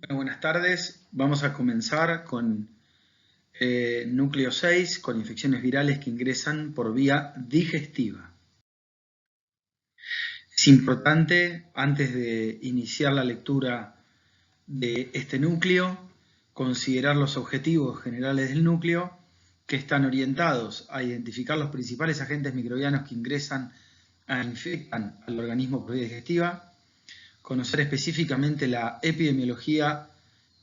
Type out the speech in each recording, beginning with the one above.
Bueno, buenas tardes. Vamos a comenzar con núcleo 6, con infecciones virales que ingresan por vía digestiva. Es importante, antes de iniciar la lectura de este núcleo, considerar los objetivos generales del núcleo, que están orientados a identificar los principales agentes microbianos que ingresan e infectan al organismo por vía digestiva, conocer específicamente la epidemiología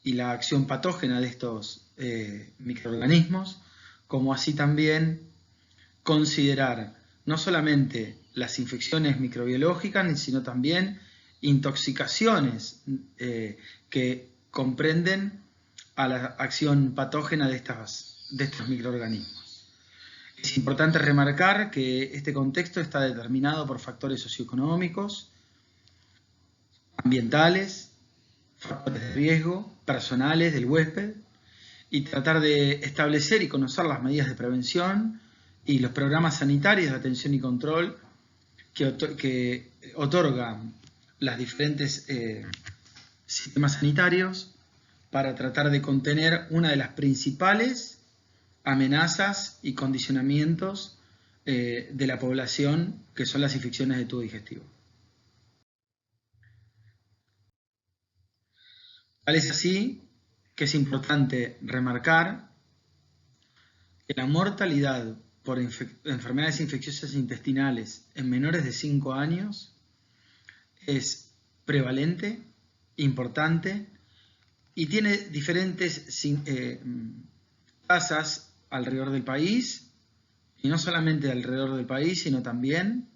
y la acción patógena de estos microorganismos, como así también considerar no solamente las infecciones microbiológicas, sino también intoxicaciones que comprenden a la acción patógena de estos microorganismos. Es importante remarcar que este contexto está determinado por factores socioeconómicos, ambientales, factores de riesgo, personales del huésped, y tratar de establecer y conocer las medidas de prevención y los programas sanitarios de atención y control que otorgan los diferentes sistemas sanitarios para tratar de contener una de las principales amenazas y condicionamientos de la población, que son las infecciones de tubo digestivo. Tal es así que es importante remarcar que la mortalidad por enfermedades infecciosas intestinales en menores de 5 años es prevalente, importante y tiene diferentes tasas alrededor del país, y no solamente alrededor del país, sino también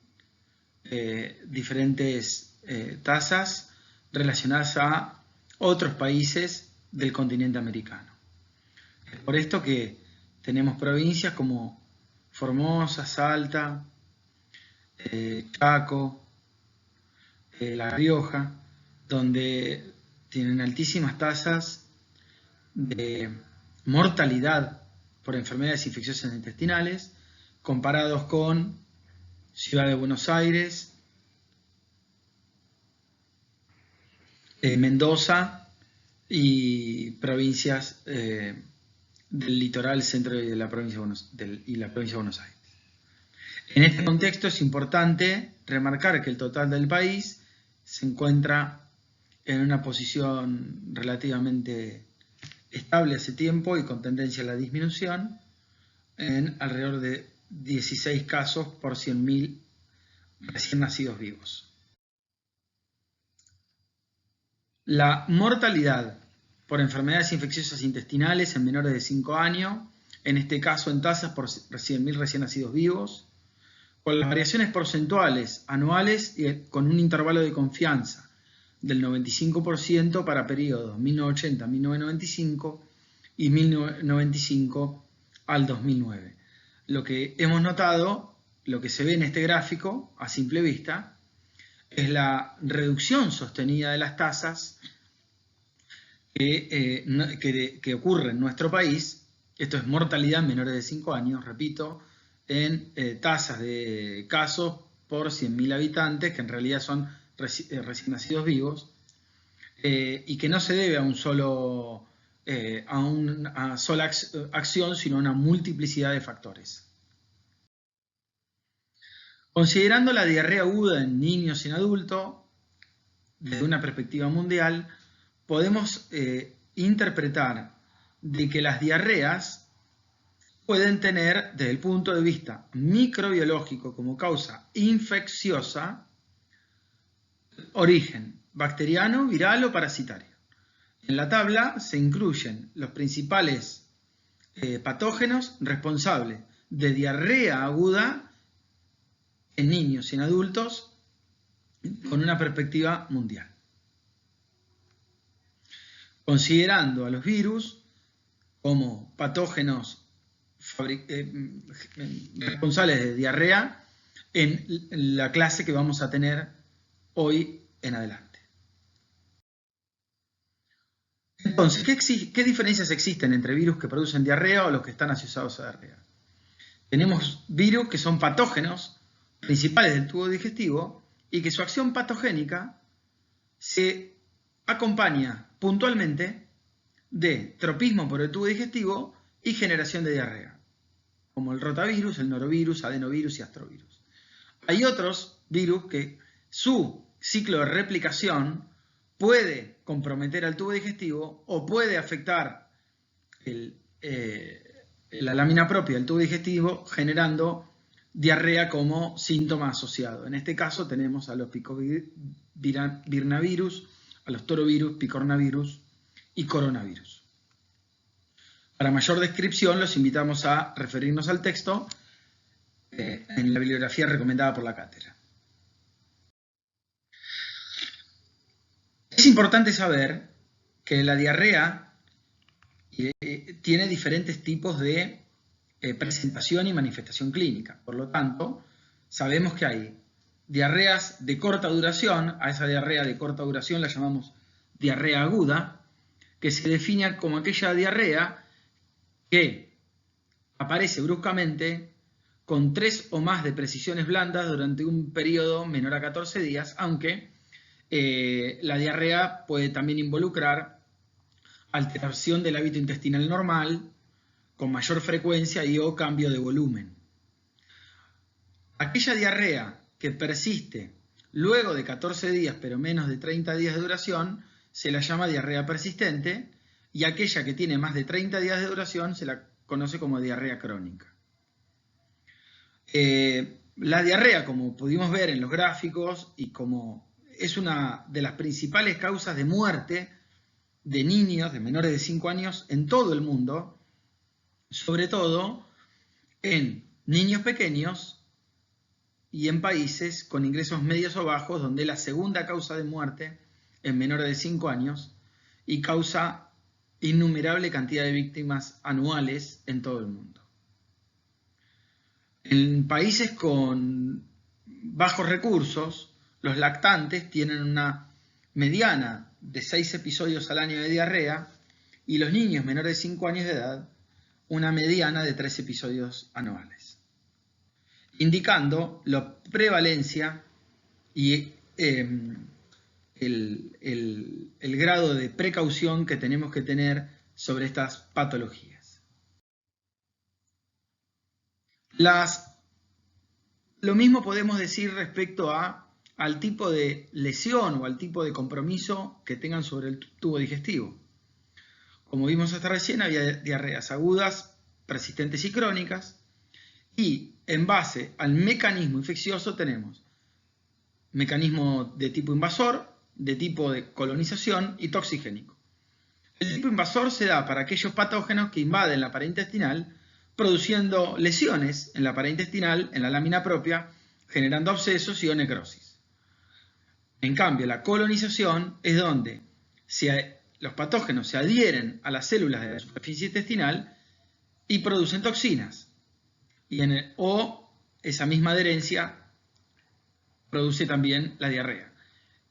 diferentes tasas relacionadas a otros países del continente americano. Es por esto que tenemos provincias como Formosa, Salta, Chaco, La Rioja, donde tienen altísimas tasas de mortalidad por enfermedades infecciosas intestinales, comparados con Ciudad de Buenos Aires, Mendoza y provincias del litoral centro y de la provincia de Buenos Aires. En este contexto es importante remarcar que el total del país se encuentra en una posición relativamente estable hace tiempo y con tendencia a la disminución, en alrededor de 16 casos por 100.000 recién nacidos vivos. La mortalidad por enfermedades infecciosas intestinales en menores de 5 años, en este caso en tasas por 100.000 recién nacidos vivos, con las variaciones porcentuales anuales y con un intervalo de confianza del 95% para periodos 1980-1995 y 1995 al 2009. Lo que hemos notado, lo que se ve en este gráfico a simple vista, es la reducción sostenida de las tasas que ocurre en nuestro país. Esto es mortalidad en menores de 5 años, repito, en tasas de casos por 100.000 habitantes, que en realidad son recién nacidos vivos, y que no se debe a una sola acción, sino a una multiplicidad de factores. Considerando la diarrea aguda en niños y en adultos, desde una perspectiva mundial, podemos interpretar de que las diarreas pueden tener, desde el punto de vista microbiológico como causa infecciosa, origen bacteriano, viral o parasitario. En la tabla se incluyen los principales patógenos responsables de diarrea aguda en niños y en adultos con una perspectiva mundial. Considerando a los virus como patógenos responsables de diarrea en la clase que vamos a tener hoy en adelante. Entonces, ¿qué diferencias existen entre virus que producen diarrea o los que están asociados a diarrea? Tenemos virus que son patógenos principales del tubo digestivo y que su acción patogénica se acompaña puntualmente de tropismo por el tubo digestivo y generación de diarrea, como el rotavirus, el norovirus, adenovirus y astrovirus. Hay otros virus que su ciclo de replicación puede comprometer al tubo digestivo o puede afectar la lámina propia del tubo digestivo, generando diarrea como síntoma asociado. En este caso tenemos a los picovirnavirus, a los torovirus, picornavirus y coronavirus. Para mayor descripción los invitamos a referirnos al texto en la bibliografía recomendada por la cátedra. Es importante saber que la diarrea tiene diferentes tipos de presentación y manifestación clínica. Por lo tanto, sabemos que hay diarreas de corta duración, a esa diarrea de corta duración la llamamos diarrea aguda, que se define como aquella diarrea que aparece bruscamente con 3 o más deprecisiones blandas durante un periodo menor a 14 días, aunque la diarrea puede también involucrar alteración del hábito intestinal normal con mayor frecuencia y o cambio de volumen. Aquella diarrea que persiste luego de 14 días pero menos de 30 días de duración se la llama diarrea persistente, y aquella que tiene más de 30 días de duración se la conoce como diarrea crónica. La diarrea, como pudimos ver en los gráficos y como es una de las principales causas de muerte de niños de menores de 5 años en todo el mundo, sobre todo en niños pequeños y en países con ingresos medios o bajos, donde la segunda causa de muerte en menores de 5 años y causa innumerable cantidad de víctimas anuales en todo el mundo. En países con bajos recursos, los lactantes tienen una mediana de 6 episodios al año de diarrea y los niños menores de 5 años de edad una mediana de 3 episodios anuales, indicando la prevalencia y el grado de precaución que tenemos que tener sobre estas patologías. Lo mismo podemos decir respecto al tipo de lesión o al tipo de compromiso que tengan sobre el tubo digestivo. Como vimos hasta recién, había diarreas agudas, persistentes y crónicas, y en base al mecanismo infeccioso tenemos mecanismo de tipo invasor, de tipo de colonización y toxigénico. El tipo invasor se da para aquellos patógenos que invaden la pared intestinal, produciendo lesiones en la pared intestinal, en la lámina propia, generando abscesos y o necrosis. En cambio, la colonización es donde los patógenos se adhieren a las células de la superficie intestinal y producen toxinas. O esa misma adherencia produce también la diarrea.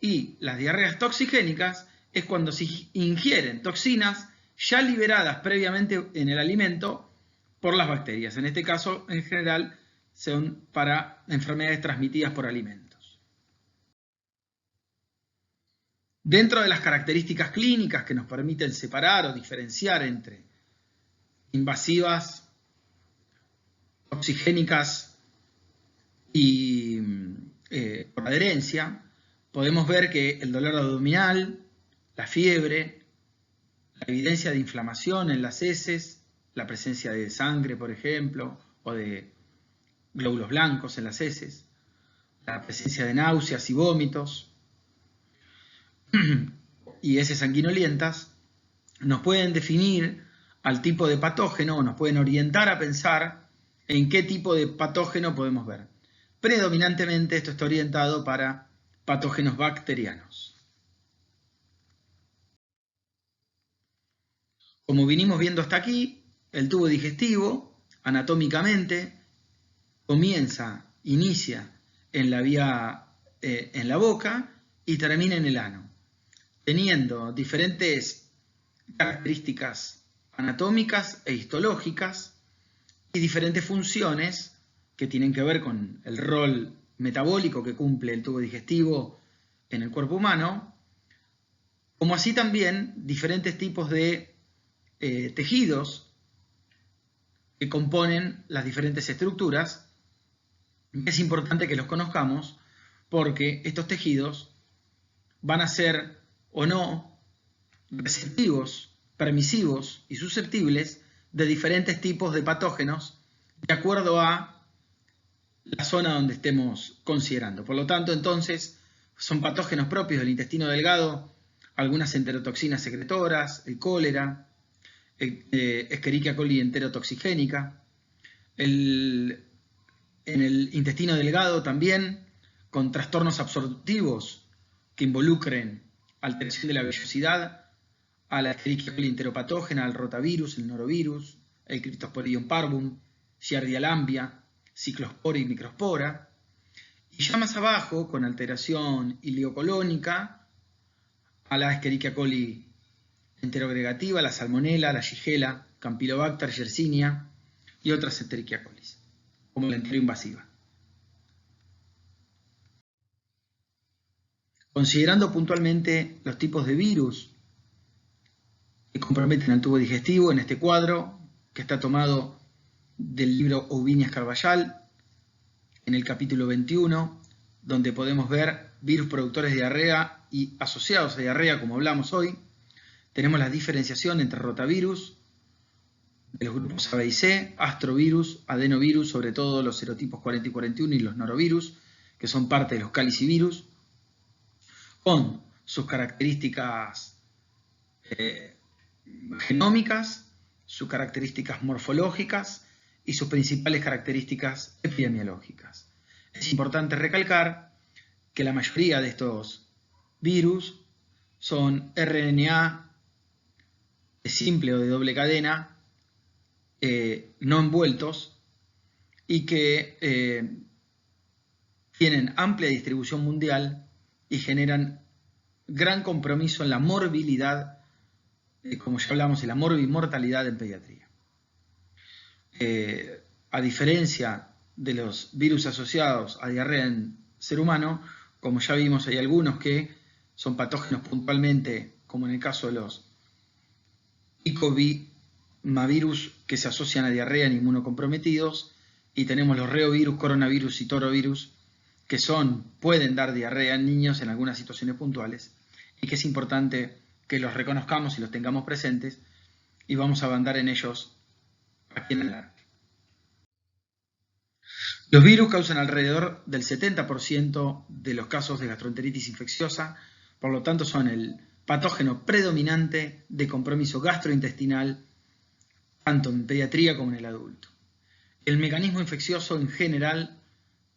Y las diarreas toxigénicas es cuando se ingieren toxinas ya liberadas previamente en el alimento por las bacterias. En este caso, en general, son para enfermedades transmitidas por alimentos. Dentro de las características clínicas que nos permiten separar o diferenciar entre invasivas, toxigénicas y por adherencia, podemos ver que el dolor abdominal, la fiebre, la evidencia de inflamación en las heces, la presencia de sangre, por ejemplo, o de glóbulos blancos en las heces, la presencia de náuseas y vómitos y heces sanguinolientas, nos pueden definir al tipo de patógeno o nos pueden orientar a pensar en qué tipo de patógeno podemos ver. Predominantemente esto está orientado para patógenos bacterianos. Como vinimos viendo hasta aquí, el tubo digestivo, anatómicamente, inicia en la vía, en la boca y termina en el ano, teniendo diferentes características anatómicas e histológicas y diferentes funciones que tienen que ver con el rol metabólico que cumple el tubo digestivo en el cuerpo humano, como así también diferentes tipos de tejidos que componen las diferentes estructuras. Es importante que los conozcamos porque estos tejidos van a ser o no receptivos, permisivos y susceptibles de diferentes tipos de patógenos de acuerdo a la zona donde estemos considerando. Por lo tanto, entonces, son patógenos propios del intestino delgado, algunas enterotoxinas secretoras, el cólera, Escherichia coli enterotoxigénica. En el intestino delgado también, con trastornos absortivos que involucren alteración de la vellosidad, a la Escherichia coli enteropatógena, al rotavirus, el norovirus, el Cryptosporidium parvum, Giardia lamblia, Ciclospora y Microspora. Y ya más abajo, con alteración ileocolónica, a la Escherichia coli enterogregativa, la Salmonella, la Shigella, Campylobacter, Yersinia y otras Escherichia coli, como la enteroinvasiva. Considerando puntualmente los tipos de virus que comprometen al tubo digestivo, en este cuadro, que está tomado del libro Oubiñas Carballal, en el capítulo 21, donde podemos ver virus productores de diarrea y asociados a diarrea, como hablamos hoy. Tenemos la diferenciación entre rotavirus, de los grupos A, B y C, astrovirus, adenovirus, sobre todo los serotipos 40 y 41 y los norovirus, que son parte de los calicivirus, con sus características genómicas, sus características morfológicas y sus principales características epidemiológicas. Es importante recalcar que la mayoría de estos virus son RNA de simple o de doble cadena, no envueltos, y que tienen amplia distribución mundial y generan gran compromiso en la morbilidad, como ya hablamos, en la morbimortalidad en pediatría. A diferencia de los virus asociados a diarrea en ser humano, como ya vimos, hay algunos que son patógenos puntualmente, como en el caso de los icovirus que se asocian a diarrea en inmunocomprometidos, y tenemos los reovirus, coronavirus y torovirus, que pueden dar diarrea en niños en algunas situaciones puntuales, y que es importante que los reconozcamos y los tengamos presentes, y vamos a ahondar en ellos aquí en el área. Los virus causan alrededor del 70% de los casos de gastroenteritis infecciosa, por lo tanto son el patógeno predominante de compromiso gastrointestinal, tanto en pediatría como en el adulto. El mecanismo infeccioso en general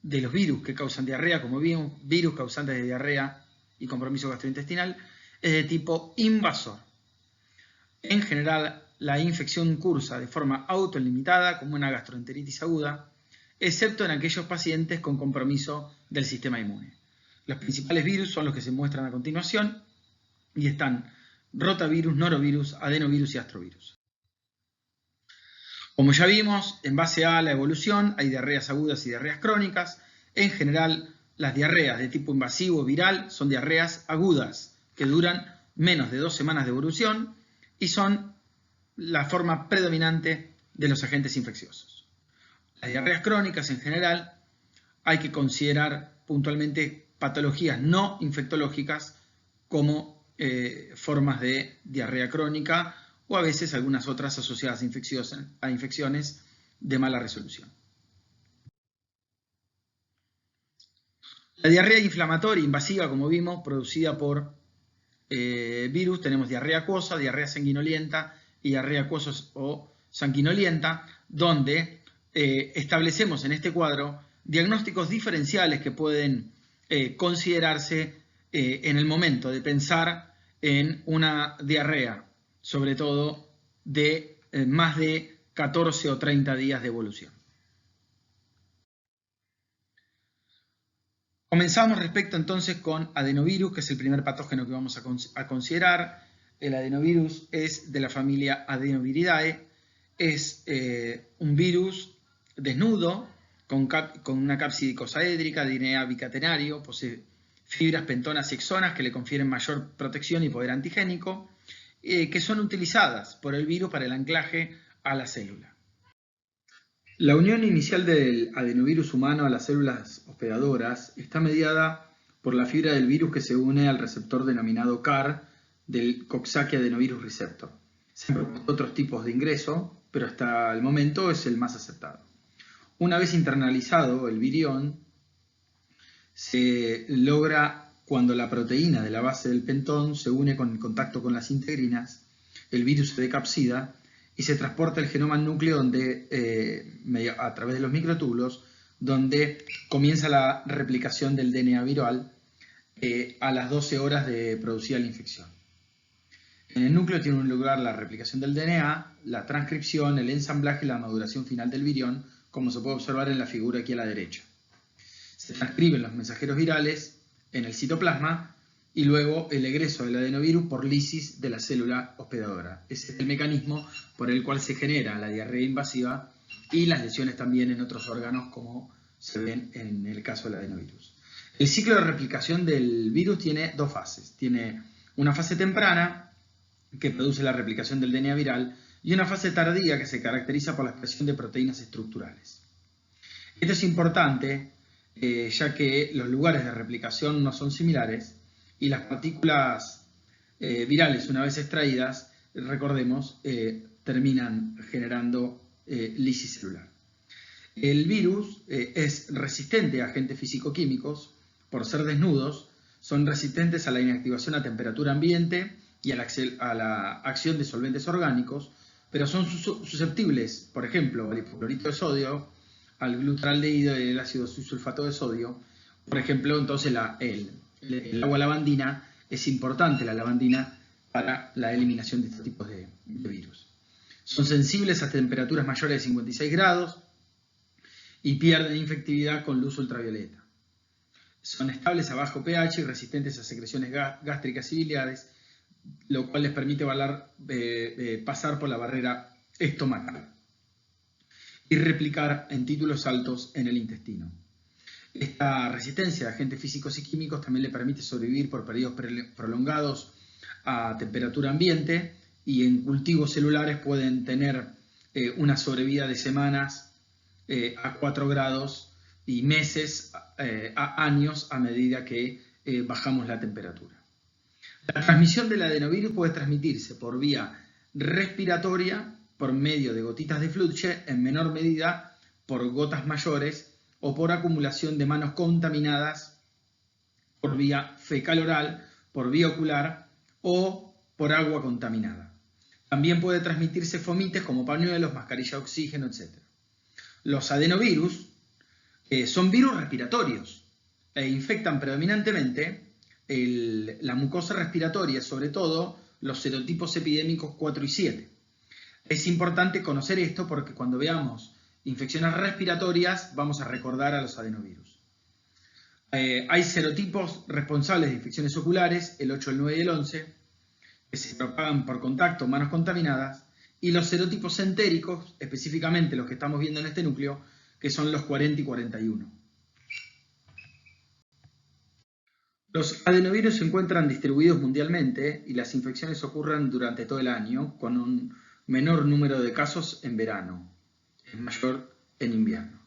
de los virus que causan diarrea, como virus causantes de diarrea y compromiso gastrointestinal, es de tipo invasor. En general, la infección cursa de forma autolimitada, como una gastroenteritis aguda, excepto en aquellos pacientes con compromiso del sistema inmune. Los principales virus son los que se muestran a continuación y están rotavirus, norovirus, adenovirus y astrovirus. Como ya vimos, en base a la evolución hay diarreas agudas y diarreas crónicas. En general, las diarreas de tipo invasivo viral son diarreas agudas que duran menos de 2 semanas de evolución y son la forma predominante de los agentes infecciosos. Las diarreas crónicas en general hay que considerar puntualmente patologías no infectológicas como formas de diarrea crónica o a veces algunas otras asociadas a infecciones de mala resolución. La diarrea inflamatoria invasiva, como vimos, producida por virus, tenemos diarrea acuosa, diarrea sanguinolienta y diarrea acuosa o sanguinolienta, donde establecemos en este cuadro diagnósticos diferenciales que pueden considerarse en el momento de pensar en una diarrea, sobre todo de más de 14 o 30 días de evolución. Comenzamos respecto entonces con adenovirus, que es el primer patógeno que vamos a considerar. El adenovirus es de la familia Adenoviridae, es un virus desnudo con una cápside icosaédrica, DNA bicatenario, posee fibras, pentonas y exonas que le confieren mayor protección y poder antigénico, que son utilizadas por el virus para el anclaje a la célula. La unión inicial del adenovirus humano a las células hospedadoras está mediada por la fibra del virus que se une al receptor denominado CAR del Coxsackie Adenovirus Receptor. Se han propuesto otros tipos de ingreso, pero hasta el momento es el más aceptado. Una vez internalizado el virión, se logra cuando la proteína de la base del pentón se une con el contacto con las integrinas, el virus se decapsida y se transporta el genoma al núcleo a través de los microtúbulos, donde comienza la replicación del DNA viral a las 12 horas de producida la infección. En el núcleo tiene lugar la replicación del DNA, la transcripción, el ensamblaje y la maduración final del virión, como se puede observar en la figura aquí a la derecha. Se transcriben los mensajeros virales en el citoplasma y luego el egreso del adenovirus por lisis de la célula hospedadora. Ese es el mecanismo por el cual se genera la diarrea invasiva y las lesiones también en otros órganos, como se ven en el caso del adenovirus. El ciclo de replicación del virus tiene dos fases. Tiene una fase temprana, que produce la replicación del DNA viral, y una fase tardía que se caracteriza por la expresión de proteínas estructurales. Esto es importante ya que los lugares de replicación no son similares y las partículas virales, una vez extraídas, recordemos, terminan generando lisis celular. El virus es resistente a agentes físico-químicos. Por ser desnudos, son resistentes a la inactivación a temperatura ambiente y a la acción de solventes orgánicos, pero son susceptibles, por ejemplo, al hipoclorito de sodio, al glutaraldehído y el ácido sulfato de sodio. Por ejemplo, entonces el agua lavandina es importante, la lavandina, para la eliminación de estos tipos de virus. Son sensibles a temperaturas mayores de 56 grados y pierden infectividad con luz ultravioleta. Son estables a bajo pH y resistentes a secreciones gástricas y biliares, lo cual les permite pasar por la barrera estomacal y replicar en títulos altos en el intestino. Esta resistencia a agentes físicos y químicos también le permite sobrevivir por periodos prolongados a temperatura ambiente, y en cultivos celulares pueden tener una sobrevida de semanas a 4 grados y meses a años a medida que bajamos la temperatura. La transmisión del adenovirus puede transmitirse por vía respiratoria, por medio de gotitas de fluche, en menor medida por gotas mayores o por acumulación de manos contaminadas por vía fecal oral, por vía ocular o por agua contaminada. También puede transmitirse fomites como pañuelos, mascarilla de oxígeno, etc. Los adenovirus son virus respiratorios e infectan predominantemente la mucosa respiratoria, sobre todo los serotipos epidémicos 4 y 7. Es importante conocer esto porque cuando veamos infecciones respiratorias vamos a recordar a los adenovirus. Hay serotipos responsables de infecciones oculares, el 8, el 9 y el 11, que se propagan por contacto, manos contaminadas, y los serotipos entéricos, específicamente los que estamos viendo en este núcleo, que son los 40 y 41. Los adenovirus se encuentran distribuidos mundialmente y las infecciones ocurren durante todo el año, con un menor número de casos en verano, es mayor en invierno.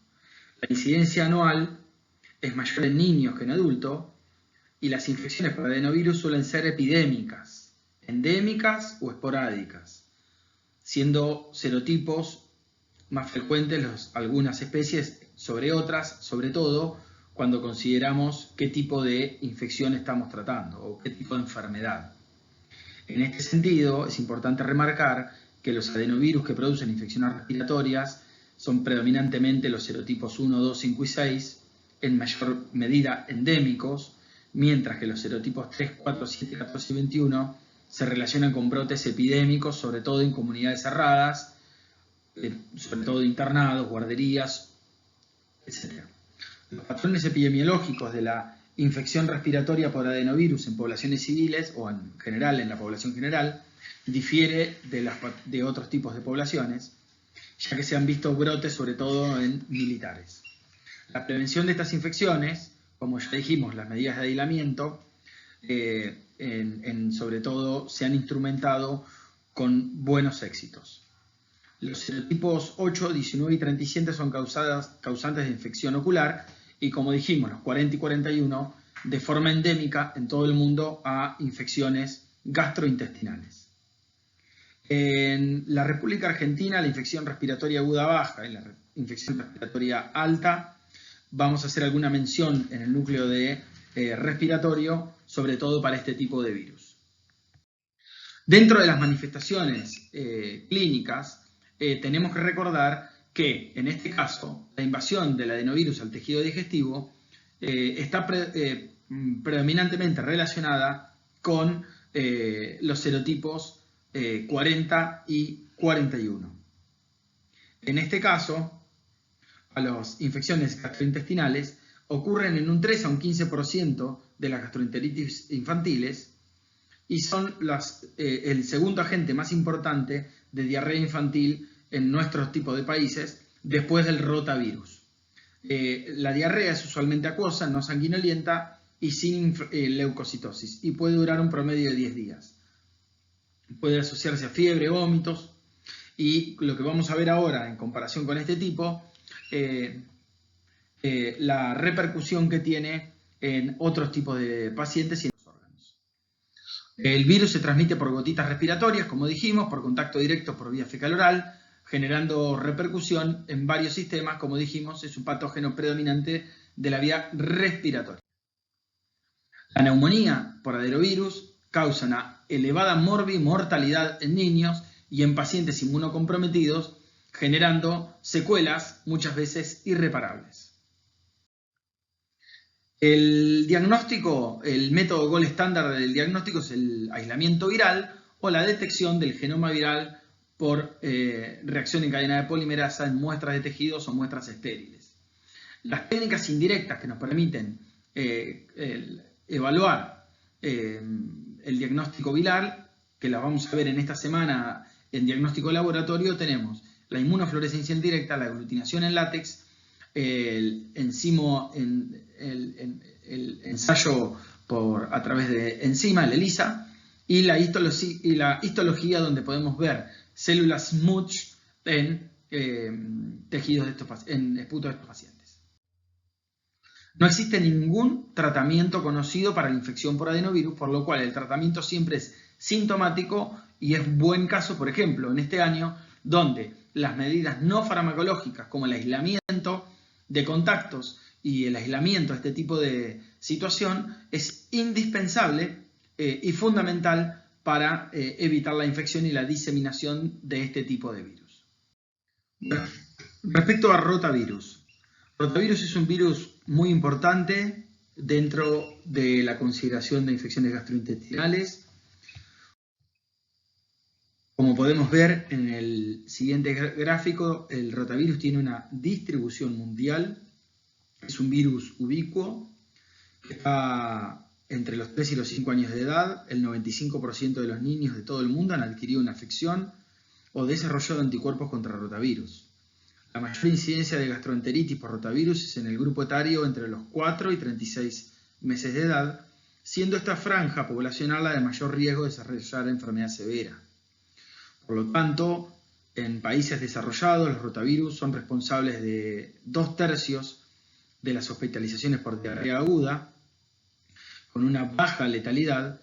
La incidencia anual es mayor en niños que en adultos, y las infecciones por adenovirus suelen ser epidémicas, endémicas o esporádicas, siendo serotipos más frecuentes algunas especies sobre otras, sobre todo cuando consideramos qué tipo de infección estamos tratando o qué tipo de enfermedad. En este sentido, es importante remarcar que los adenovirus que producen infecciones respiratorias son predominantemente los serotipos 1, 2, 5 y 6, en mayor medida endémicos, mientras que los serotipos 3, 4, 7, 14 y 21 se relacionan con brotes epidémicos, sobre todo en comunidades cerradas, sobre todo internados, guarderías, etc. Los patrones epidemiológicos de la infección respiratoria por adenovirus en poblaciones civiles, o en general, en la población general, difiere de otros tipos de poblaciones, ya que se han visto brotes sobre todo en militares. La prevención de estas infecciones como ya dijimos, las medidas de aislamiento, sobre todo, se han instrumentado con buenos éxitos. Los serotipos 8, 19 y 37 son causantes de infección ocular y, como dijimos, los 40 y 41 de forma endémica en todo el mundo a infecciones gastrointestinales. En la República Argentina, la infección respiratoria aguda baja y la infección respiratoria alta, vamos a hacer alguna mención en el núcleo de respiratorio, sobre todo para este tipo de virus. Dentro de las manifestaciones clínicas, tenemos que recordar que, en este caso, la invasión del adenovirus al tejido digestivo está predominantemente relacionada con los serotipos 40 y 41. En este caso, a las infecciones gastrointestinales ocurren en un 3 a un 15% de las gastroenteritis infantiles y son el segundo agente más importante de diarrea infantil en nuestros tipos de países después del rotavirus. La diarrea es usualmente acuosa, no sanguinolenta y sin leucocitosis y puede durar un promedio de 10 días. Puede asociarse a fiebre, vómitos y lo que vamos a ver ahora en comparación con este tipo, la repercusión que tiene en otros tipos de pacientes y en los órganos. El virus se transmite por gotitas respiratorias, como dijimos, por contacto directo por vía fecal-oral, generando repercusión en varios sistemas, como dijimos, es un patógeno predominante de la vía respiratoria. La neumonía por adenovirus causa una elevada mortalidad en niños y en pacientes inmunocomprometidos, generando secuelas muchas veces irreparables. El diagnóstico, el método gold estándar del diagnóstico es el aislamiento viral o la detección del genoma viral por reacción en cadena de polimerasa en muestras de tejidos o muestras estériles. Las técnicas indirectas que nos permiten evaluar el diagnóstico viral, que las vamos a ver en esta semana en diagnóstico de laboratorio, tenemos la inmunofluorescencia indirecta, la aglutinación en látex, el ensayo a través de enzima, el ELISA, y la histología, donde podemos ver células SMUTCH en tejidos en esputos de estos pacientes. No existe ningún tratamiento conocido para la infección por adenovirus, por lo cual el tratamiento siempre es sintomático y es buen caso, por ejemplo, en este año, donde las medidas no farmacológicas como el aislamiento de contactos y el aislamiento de este tipo de situación es indispensable y fundamental para evitar la infección y la diseminación de este tipo de virus. Respecto a rotavirus. Rotavirus es un virus muy importante dentro de la consideración de infecciones gastrointestinales. Como podemos ver en el siguiente gráfico, el rotavirus tiene una distribución mundial. Es un virus ubicuo que está entre los 3 y los 5 años de edad. El 95% de los niños de todo el mundo han adquirido una afección o desarrollado anticuerpos contra rotavirus. La mayor incidencia de gastroenteritis por rotavirus es en el grupo etario entre los 4 y 36 meses de edad, siendo esta franja poblacional la de mayor riesgo de desarrollar enfermedad severa. Por lo tanto, en países desarrollados, los rotavirus son responsables de 2/3 de las hospitalizaciones por diarrea aguda, con una baja letalidad,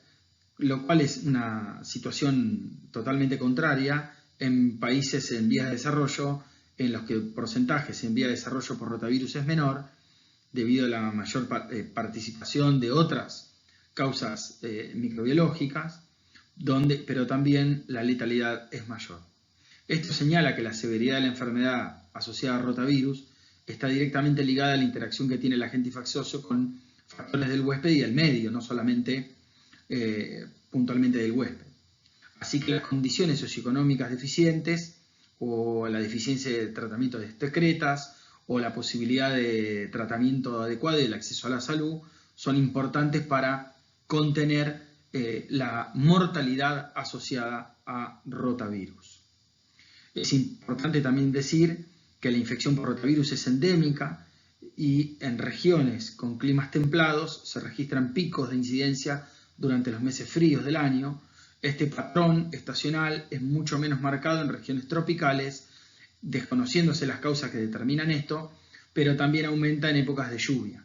lo cual es una situación totalmente contraria en países en vías de desarrollo, en los que el porcentaje en vía de desarrollo por rotavirus es menor, debido a la mayor participación de otras causas microbiológicas, pero también la letalidad es mayor. Esto señala que la severidad de la enfermedad asociada a rotavirus está directamente ligada a la interacción que tiene el agente infeccioso con factores del huésped y del medio, no solamente puntualmente del huésped. Así que las condiciones socioeconómicas deficientes o la deficiencia de tratamiento de excretas o la posibilidad de tratamiento adecuado y el acceso a la salud son importantes para contener la mortalidad asociada a rotavirus. Es importante también decir que la infección por rotavirus es endémica y en regiones con climas templados se registran picos de incidencia durante los meses fríos del año. Este patrón estacional es mucho menos marcado en regiones tropicales, desconociéndose las causas que determinan esto, pero también aumenta en épocas de lluvia.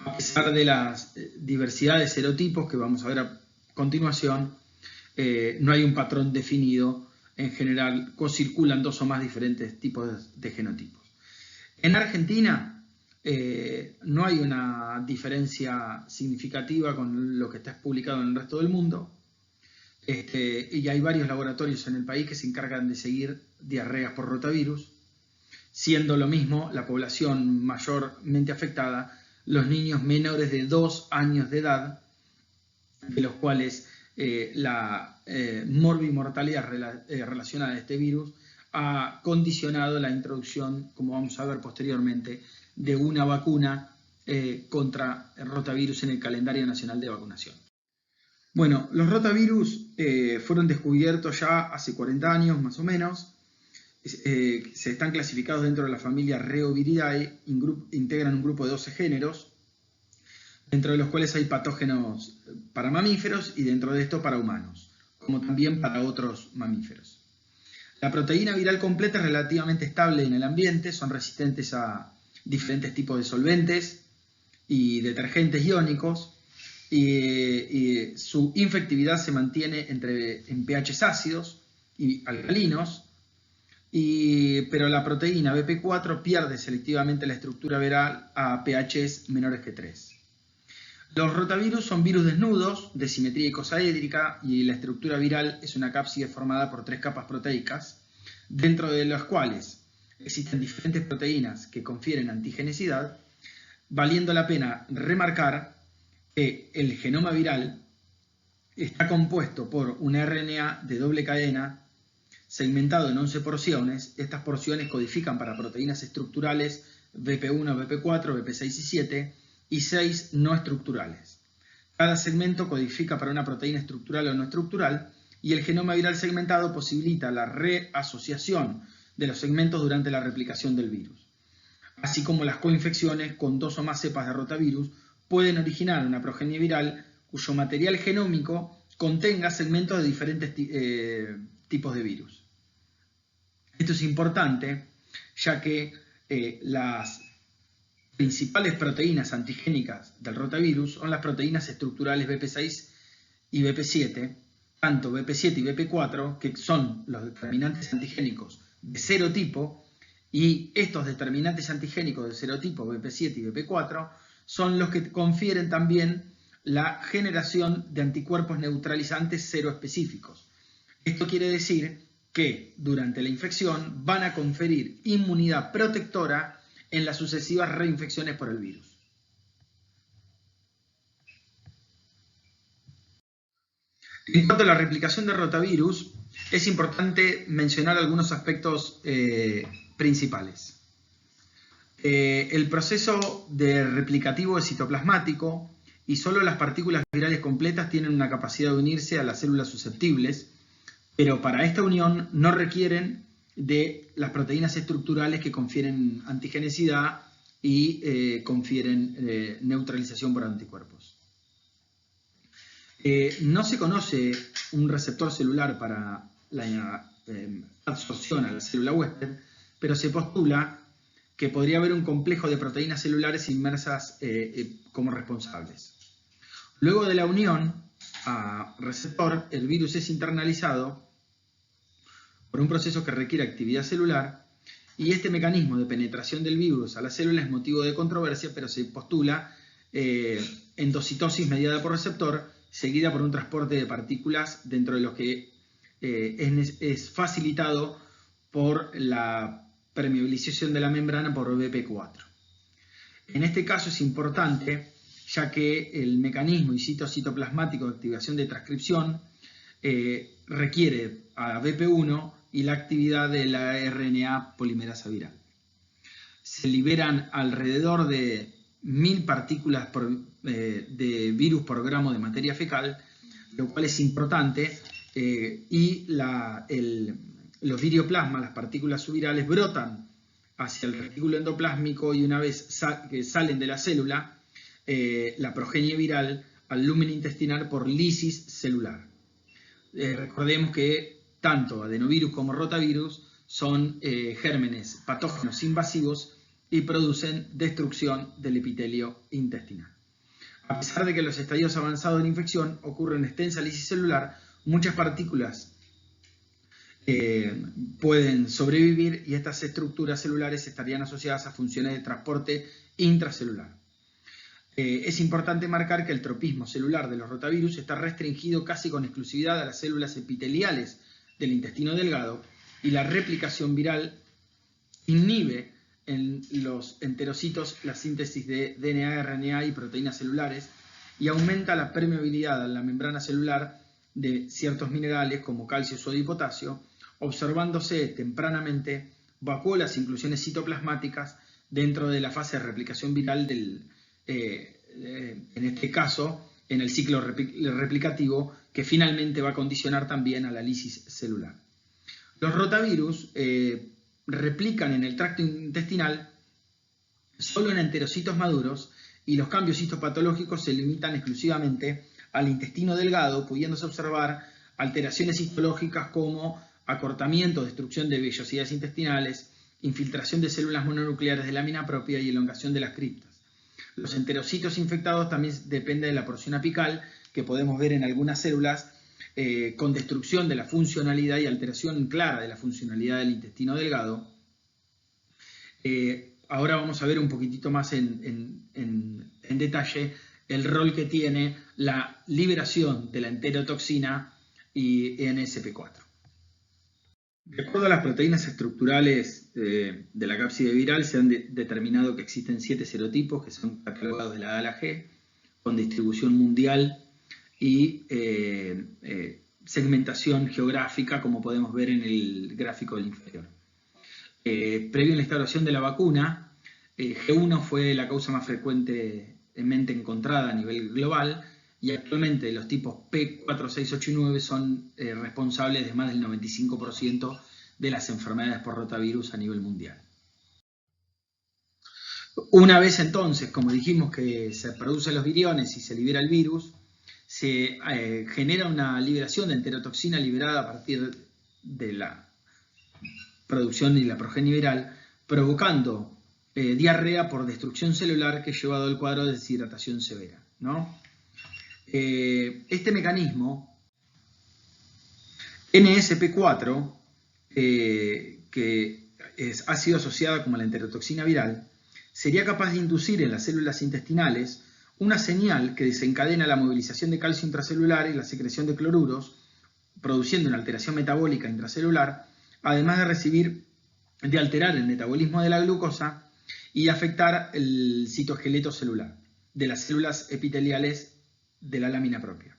A pesar de las diversidad de serotipos que vamos a ver a continuación, no hay un patrón definido. En general, circulan dos o más diferentes tipos de genotipos. En Argentina no hay una diferencia significativa con lo que está publicado en el resto del mundo, y hay varios laboratorios en el país que se encargan de seguir diarreas por rotavirus, siendo lo mismo la población mayormente afectada los niños menores de 2 años de edad, de los cuales la morbimortalidad relacionada a este virus ha condicionado la introducción, como vamos a ver posteriormente, de una vacuna contra el rotavirus en el calendario nacional de vacunación. Bueno, los rotavirus fueron descubiertos ya hace 40 años más o menos. Se están clasificados dentro de la familia Reoviridae, integran un grupo de 12 géneros, dentro de los cuales hay patógenos para mamíferos y dentro de esto para humanos, como también para otros mamíferos. La proteína viral completa es relativamente estable en el ambiente, son resistentes a diferentes tipos de solventes y detergentes iónicos, y su infectividad se mantiene en pHs ácidos y alcalinos, pero la proteína BP4 pierde selectivamente la estructura viral a pHs menores que 3. Los rotavirus son virus desnudos, de simetría icosaédrica, y la estructura viral es una cápside formada por 3 capas proteicas, dentro de las cuales existen diferentes proteínas que confieren antigenicidad, valiendo la pena remarcar que el genoma viral está compuesto por un RNA de doble cadena segmentado en 11 porciones. Estas porciones codifican para proteínas estructurales BP1, BP4, BP6 y 7, y 6 no estructurales. Cada segmento codifica para una proteína estructural o no estructural, y el genoma viral segmentado posibilita la reasociación de los segmentos durante la replicación del virus. Así como las coinfecciones con 2 o más cepas de rotavirus pueden originar una progenie viral cuyo material genómico contenga segmentos de diferentes tipos de virus. Esto es importante, ya que las principales proteínas antigénicas del rotavirus son las proteínas estructurales BP6 y BP7, tanto BP7 y BP4, que son los determinantes antigénicos de serotipo, y estos determinantes antigénicos de serotipo BP7 y BP4 son los que confieren también la generación de anticuerpos neutralizantes seroespecíficos. Esto quiere decir que durante la infección van a conferir inmunidad protectora en las sucesivas reinfecciones por el virus. En cuanto a la replicación de rotavirus, es importante mencionar algunos aspectos principales. El proceso de replicativo es citoplasmático y solo las partículas virales completas tienen una capacidad de unirse a las células susceptibles, pero para esta unión no requieren de las proteínas estructurales que confieren antigenicidad y confieren neutralización por anticuerpos. No se conoce un receptor celular para la adsorción a la célula huésped, pero se postula que podría haber un complejo de proteínas celulares inmersas como responsables. Luego de la unión a receptor, el virus es internalizado por un proceso que requiere actividad celular, y este mecanismo de penetración del virus a la célula es motivo de controversia, pero se postula endocitosis mediada por receptor, seguida por un transporte de partículas dentro de lo que es facilitado por la permeabilización de la membrana por BP4. En este caso es importante, ya que el mecanismo in situ citoplasmático de activación de transcripción requiere a BP1 y la actividad de la RNA polimerasa viral. Se liberan alrededor de 1000 partículas de virus por gramo de materia fecal, lo cual es importante, y los virioplasmas, las partículas subvirales, brotan hacia el retículo endoplásmico y una vez que salen de la célula, la progenie viral al lumen intestinal por lisis celular. Recordemos que tanto adenovirus como rotavirus son gérmenes patógenos invasivos y producen destrucción del epitelio intestinal. A pesar de que en los estadios avanzados de la infección ocurre una extensa lisis celular, muchas partículas pueden sobrevivir y estas estructuras celulares estarían asociadas a funciones de transporte intracelular. Es importante marcar que el tropismo celular de los rotavirus está restringido casi con exclusividad a las células epiteliales del intestino delgado y la replicación viral inhibe en los enterocitos la síntesis de DNA, RNA y proteínas celulares y aumenta la permeabilidad a la membrana celular de ciertos minerales como calcio, sodio y potasio, observándose tempranamente vacuolas inclusiones citoplasmáticas dentro de la fase de replicación viral en este caso, en el ciclo replicativo, que finalmente va a condicionar también a la lisis celular. Los rotavirus replican en el tracto intestinal solo en enterocitos maduros y los cambios histopatológicos se limitan exclusivamente al intestino delgado, pudiéndose observar alteraciones histológicas como acortamiento, destrucción de vellosidades intestinales, infiltración de células mononucleares de lámina propia y elongación de las criptas. Los enterocitos infectados también dependen de la porción apical, que podemos ver en algunas células, con destrucción de la funcionalidad y alteración clara de la funcionalidad del intestino delgado. Ahora vamos a ver un poquitito más en detalle el rol que tiene la liberación de la enterotoxina y NSP4. De acuerdo a las proteínas estructurales de la cápside viral, se han determinado que existen 7 serotipos que son catalogados de la A a la G, con distribución mundial y segmentación geográfica, como podemos ver en el gráfico del inferior. Previo a la instauración de la vacuna, G1 fue la causa más frecuentemente encontrada a nivel global y actualmente los tipos P4, 6, 8 y 9 son responsables de más del 95% de las enfermedades por rotavirus a nivel mundial. Una vez entonces, como dijimos, que se producen los viriones y se libera el virus, se genera una liberación de enterotoxina liberada a partir de la producción y la progenie viral, provocando diarrea por destrucción celular que ha llevado al cuadro de deshidratación severa, ¿no? Este mecanismo, NSP4, que ha sido asociada como la enterotoxina viral, sería capaz de inducir en las células intestinales una señal que desencadena la movilización de calcio intracelular y la secreción de cloruros, produciendo una alteración metabólica intracelular, además de alterar el metabolismo de la glucosa y afectar el citoesqueleto celular de las células epiteliales de la lámina propia.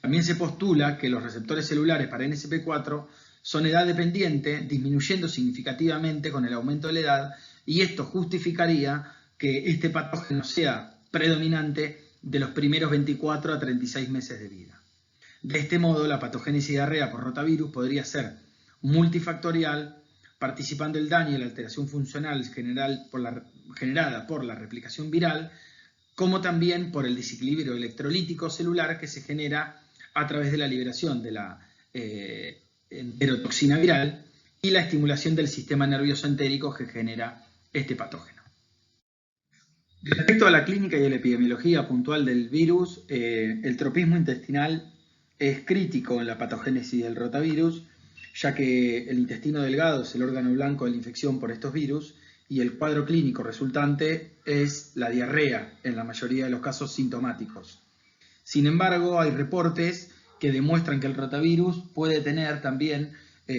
También se postula que los receptores celulares para NSP4 son edad dependiente, disminuyendo significativamente con el aumento de la edad, y esto justificaría que este patógeno sea predominante de los primeros 24 a 36 meses de vida. De este modo, la patogénesis de diarrea por rotavirus podría ser multifactorial, participando el daño y la alteración funcional generada por la replicación viral, como también por el desequilibrio electrolítico celular que se genera a través de la liberación de la enterotoxina viral y la estimulación del sistema nervioso entérico que genera este patógeno. Respecto a la clínica y a la epidemiología puntual del virus, el tropismo intestinal es crítico en la patogénesis del rotavirus, ya que el intestino delgado es el órgano blanco de la infección por estos virus y el cuadro clínico resultante es la diarrea, en la mayoría de los casos sintomáticos. Sin embargo, hay reportes que demuestran que el rotavirus puede tener también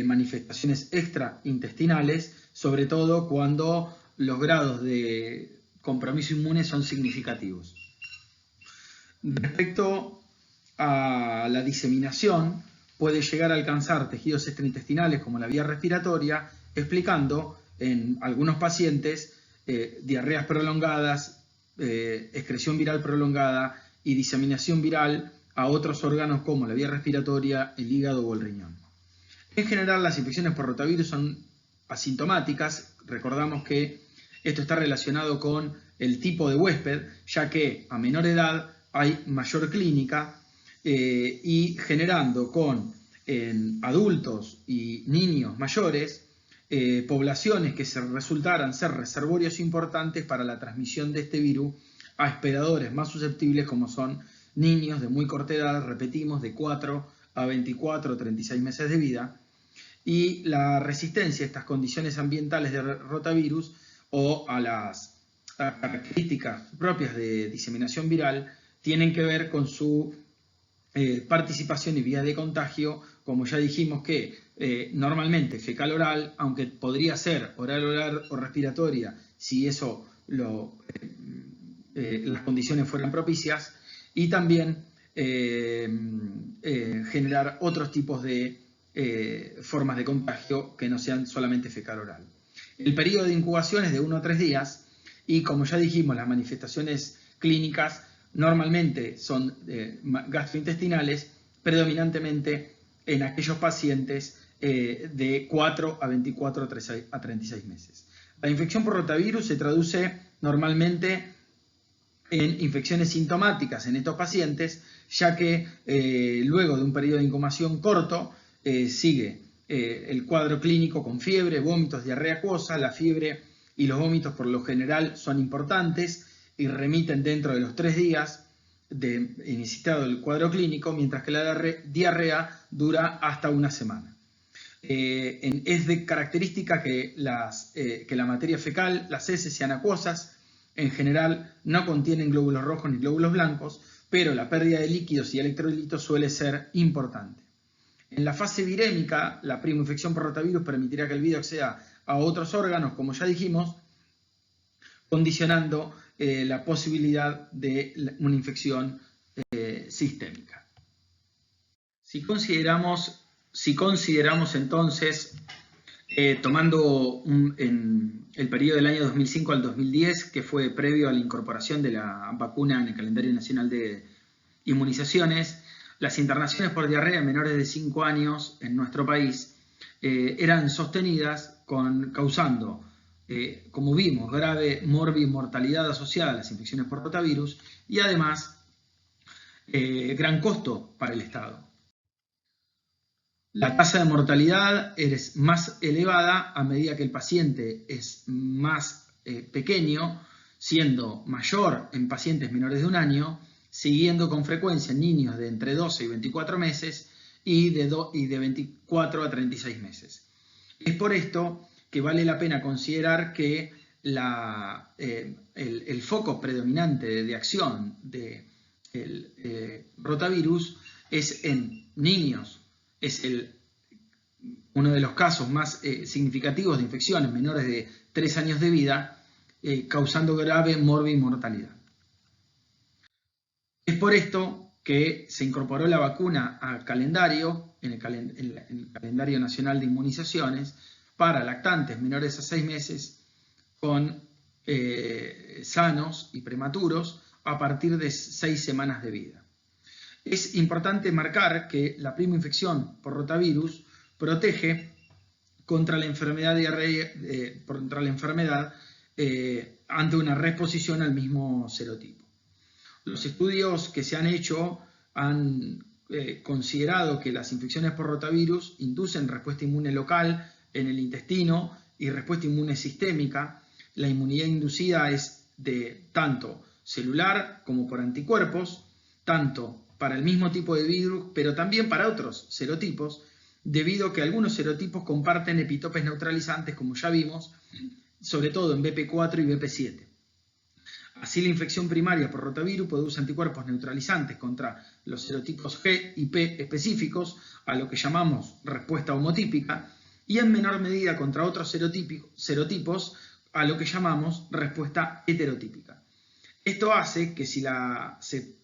manifestaciones extraintestinales, sobre todo cuando los grados de compromiso inmune son significativos. Respecto a la diseminación, puede llegar a alcanzar tejidos extraintestinales como la vía respiratoria, explicando en algunos pacientes diarreas prolongadas, excreción viral prolongada y diseminación viral a otros órganos como la vía respiratoria, el hígado o el riñón. En general, las infecciones por rotavirus son asintomáticas. Recordamos que esto está relacionado con el tipo de huésped, ya que a menor edad hay mayor clínica y generando con adultos y niños mayores poblaciones que resultaran ser reservorios importantes para la transmisión de este virus a hospedadores más susceptibles, como son niños de muy corta edad, repetimos, de 4 a 24 o 36 meses de vida, y la resistencia a estas condiciones ambientales de rotavirus o a las características propias de diseminación viral tienen que ver con su participación y vía de contagio, como ya dijimos que normalmente fecal oral, aunque podría ser oral o respiratoria si eso las condiciones fueran propicias, y también generar otros tipos de formas de contagio que no sean solamente fecal oral. El periodo de incubación es de 1 a 3 días y, como ya dijimos, las manifestaciones clínicas normalmente son gastrointestinales, predominantemente en aquellos pacientes de 4 a 24 a 36 meses. La infección por rotavirus se traduce normalmente en infecciones sintomáticas en estos pacientes, ya que luego de un periodo de incubación corto sigue el cuadro clínico con fiebre, vómitos, diarrea acuosa. La fiebre y los vómitos por lo general son importantes y remiten dentro de los 3 días de iniciado el cuadro clínico, mientras que la diarrea dura hasta una semana. Es de característica que la materia fecal, las heces, sean acuosas. En general no contienen glóbulos rojos ni glóbulos blancos, pero la pérdida de líquidos y electrolitos suele ser importante. En la fase virémica, la primoinfección por rotavirus permitirá que el virus acceda a otros órganos, como ya dijimos, condicionando la posibilidad de una infección sistémica. Si consideramos entonces, tomando el periodo del año 2005 al 2010, que fue previo a la incorporación de la vacuna en el calendario nacional de inmunizaciones, las internaciones por diarrea en menores de 5 años en nuestro país eran sostenidas causando, como vimos, grave mortalidad asociada a las infecciones por rotavirus y además gran costo para el Estado. La tasa de mortalidad es más elevada a medida que el paciente es más pequeño, siendo mayor en pacientes menores de 1 año, siguiendo con frecuencia en niños de entre 12 y 24 meses y de 24 a 36 meses. Es por esto que vale la pena considerar que el foco predominante de acción del rotavirus es en niños. Es uno de los casos más significativos de infección en menores de 3 años de vida, causando grave mortalidad. Es por esto que se incorporó la vacuna al calendario, en el calendario nacional de inmunizaciones, para lactantes menores a 6 meses sanos y prematuros a partir de 6 semanas de vida. Es importante marcar que la primoinfección por rotavirus protege contra la enfermedad ante una reexposición al mismo serotipo. Los estudios que se han hecho han considerado que las infecciones por rotavirus inducen respuesta inmune local en el intestino y respuesta inmune sistémica. La inmunidad inducida es de tanto celular como por anticuerpos, tanto para el mismo tipo de virus, pero también para otros serotipos, debido a que algunos serotipos comparten epitopes neutralizantes, como ya vimos, sobre todo en BP4 y BP7. Así, la infección primaria por rotavirus produce anticuerpos neutralizantes contra los serotipos G y P específicos, a lo que llamamos respuesta homotípica, y en menor medida contra otros serotipos, a lo que llamamos respuesta heterotípica. Esto hace que si se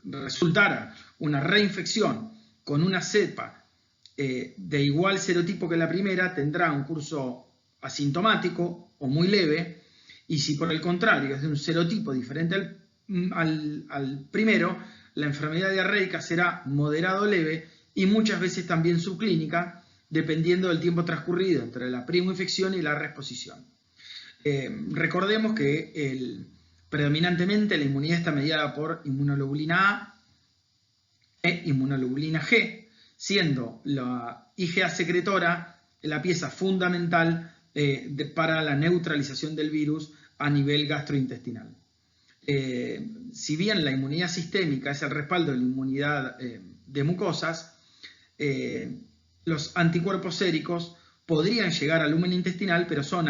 resultara una reinfección con una cepa de igual serotipo que la primera, tendrá un curso asintomático o muy leve, y si por el contrario es de un serotipo diferente al primero, la enfermedad diarreica será moderado o leve y muchas veces también subclínica, dependiendo del tiempo transcurrido entre la primoinfección y la reexposición. Recordemos que predominantemente la inmunidad está mediada por inmunoglobulina A e inmunoglobulina G, siendo la IgA secretora la pieza fundamental para la neutralización del virus a nivel gastrointestinal. Si bien la inmunidad sistémica es el respaldo de la inmunidad de mucosas, los anticuerpos séricos podrían llegar al lumen intestinal, pero son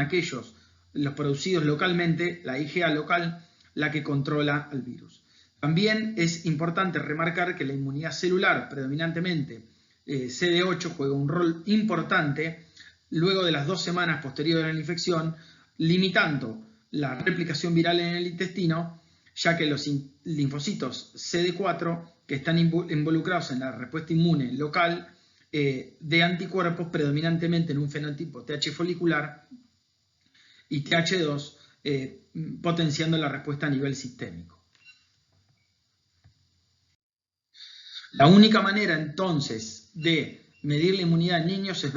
los producidos localmente, la IgA local, la que controla al virus. También es importante remarcar que la inmunidad celular, predominantemente CD8, juega un rol importante luego de las 2 semanas posteriores a la infección, limitando la replicación viral en el intestino, ya que los linfocitos CD4, que están involucrados en la respuesta inmune local de anticuerpos, predominantemente en un fenotipo TH folicular y TH2, potenciando la respuesta a nivel sistémico. La única manera entonces de medir la inmunidad en niños es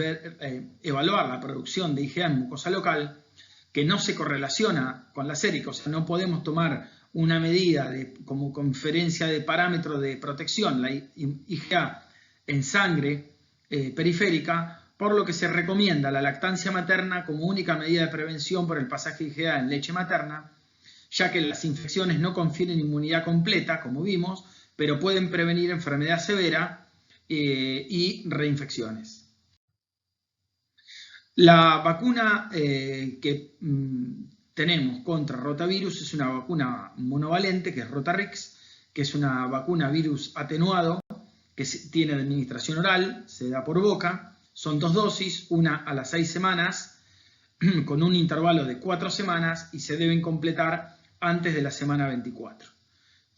evaluar la producción de IgA en mucosa local, que no se correlaciona con la sérica, o sea, no podemos tomar una medida como conferencia de parámetro de protección, la IgA en sangre periférica, por lo que se recomienda la lactancia materna como única medida de prevención por el pasaje de IgA en leche materna, ya que las infecciones no confieren inmunidad completa, como vimos, pero pueden prevenir enfermedad severa y reinfecciones. La vacuna que tenemos contra rotavirus es una vacuna monovalente, que es Rotarix, que es una vacuna virus atenuado, que tiene administración oral, se da por boca, son 2 dosis, una a las 6 semanas, con un intervalo de 4 semanas y se deben completar antes de la semana 24.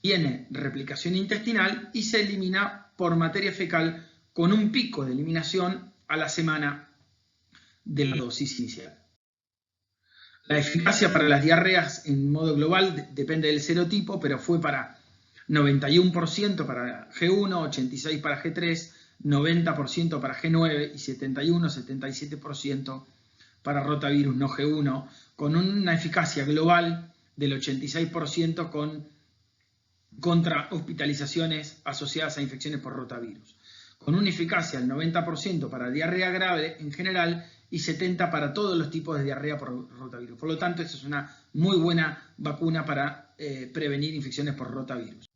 Tiene replicación intestinal y se elimina por materia fecal con un pico de eliminación a la semana de la dosis inicial. La eficacia para las diarreas en modo global depende del serotipo, pero fue para 91% para G1, 86% para G3, 90% para G9 y 71-77% para rotavirus no G1, con una eficacia global del 86% contra hospitalizaciones asociadas a infecciones por rotavirus, con una eficacia del 90% para diarrea grave en general y 70% para todos los tipos de diarrea por rotavirus. Por lo tanto, esta es una muy buena vacuna para prevenir infecciones por rotavirus.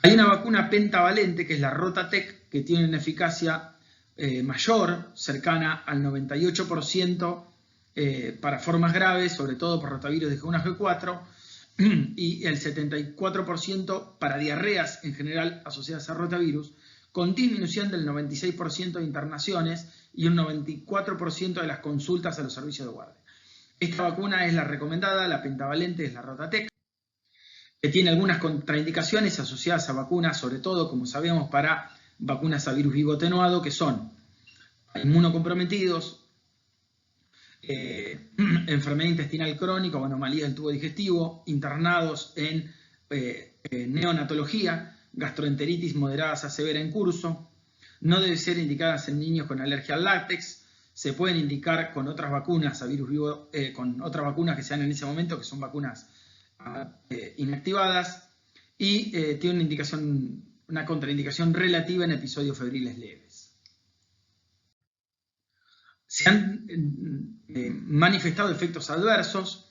Hay una vacuna pentavalente que es la Rotatec, que tiene una eficacia mayor, cercana al 98% para formas graves, sobre todo por rotavirus de G1 a G4, y el 74% para diarreas en general asociadas a rotavirus, con disminución del 96% de internaciones y un 94% de las consultas a los servicios de guardia. Esta vacuna es la recomendada, la pentavalente es la Rotatec, que tiene algunas contraindicaciones asociadas a vacunas, sobre todo, como sabemos, para vacunas a virus vivo atenuado, que son inmunocomprometidos, enfermedad intestinal crónica o anomalía del tubo digestivo, internados en neonatología, gastroenteritis moderadas a severa en curso. No debe ser indicadas en niños con alergia al látex. Se pueden indicar con otras vacunas a virus vivo, con otras vacunas que se dan en ese momento, que son vacunas inactivadas, y tiene una contraindicación relativa en episodios febriles leves. Se han manifestado efectos adversos.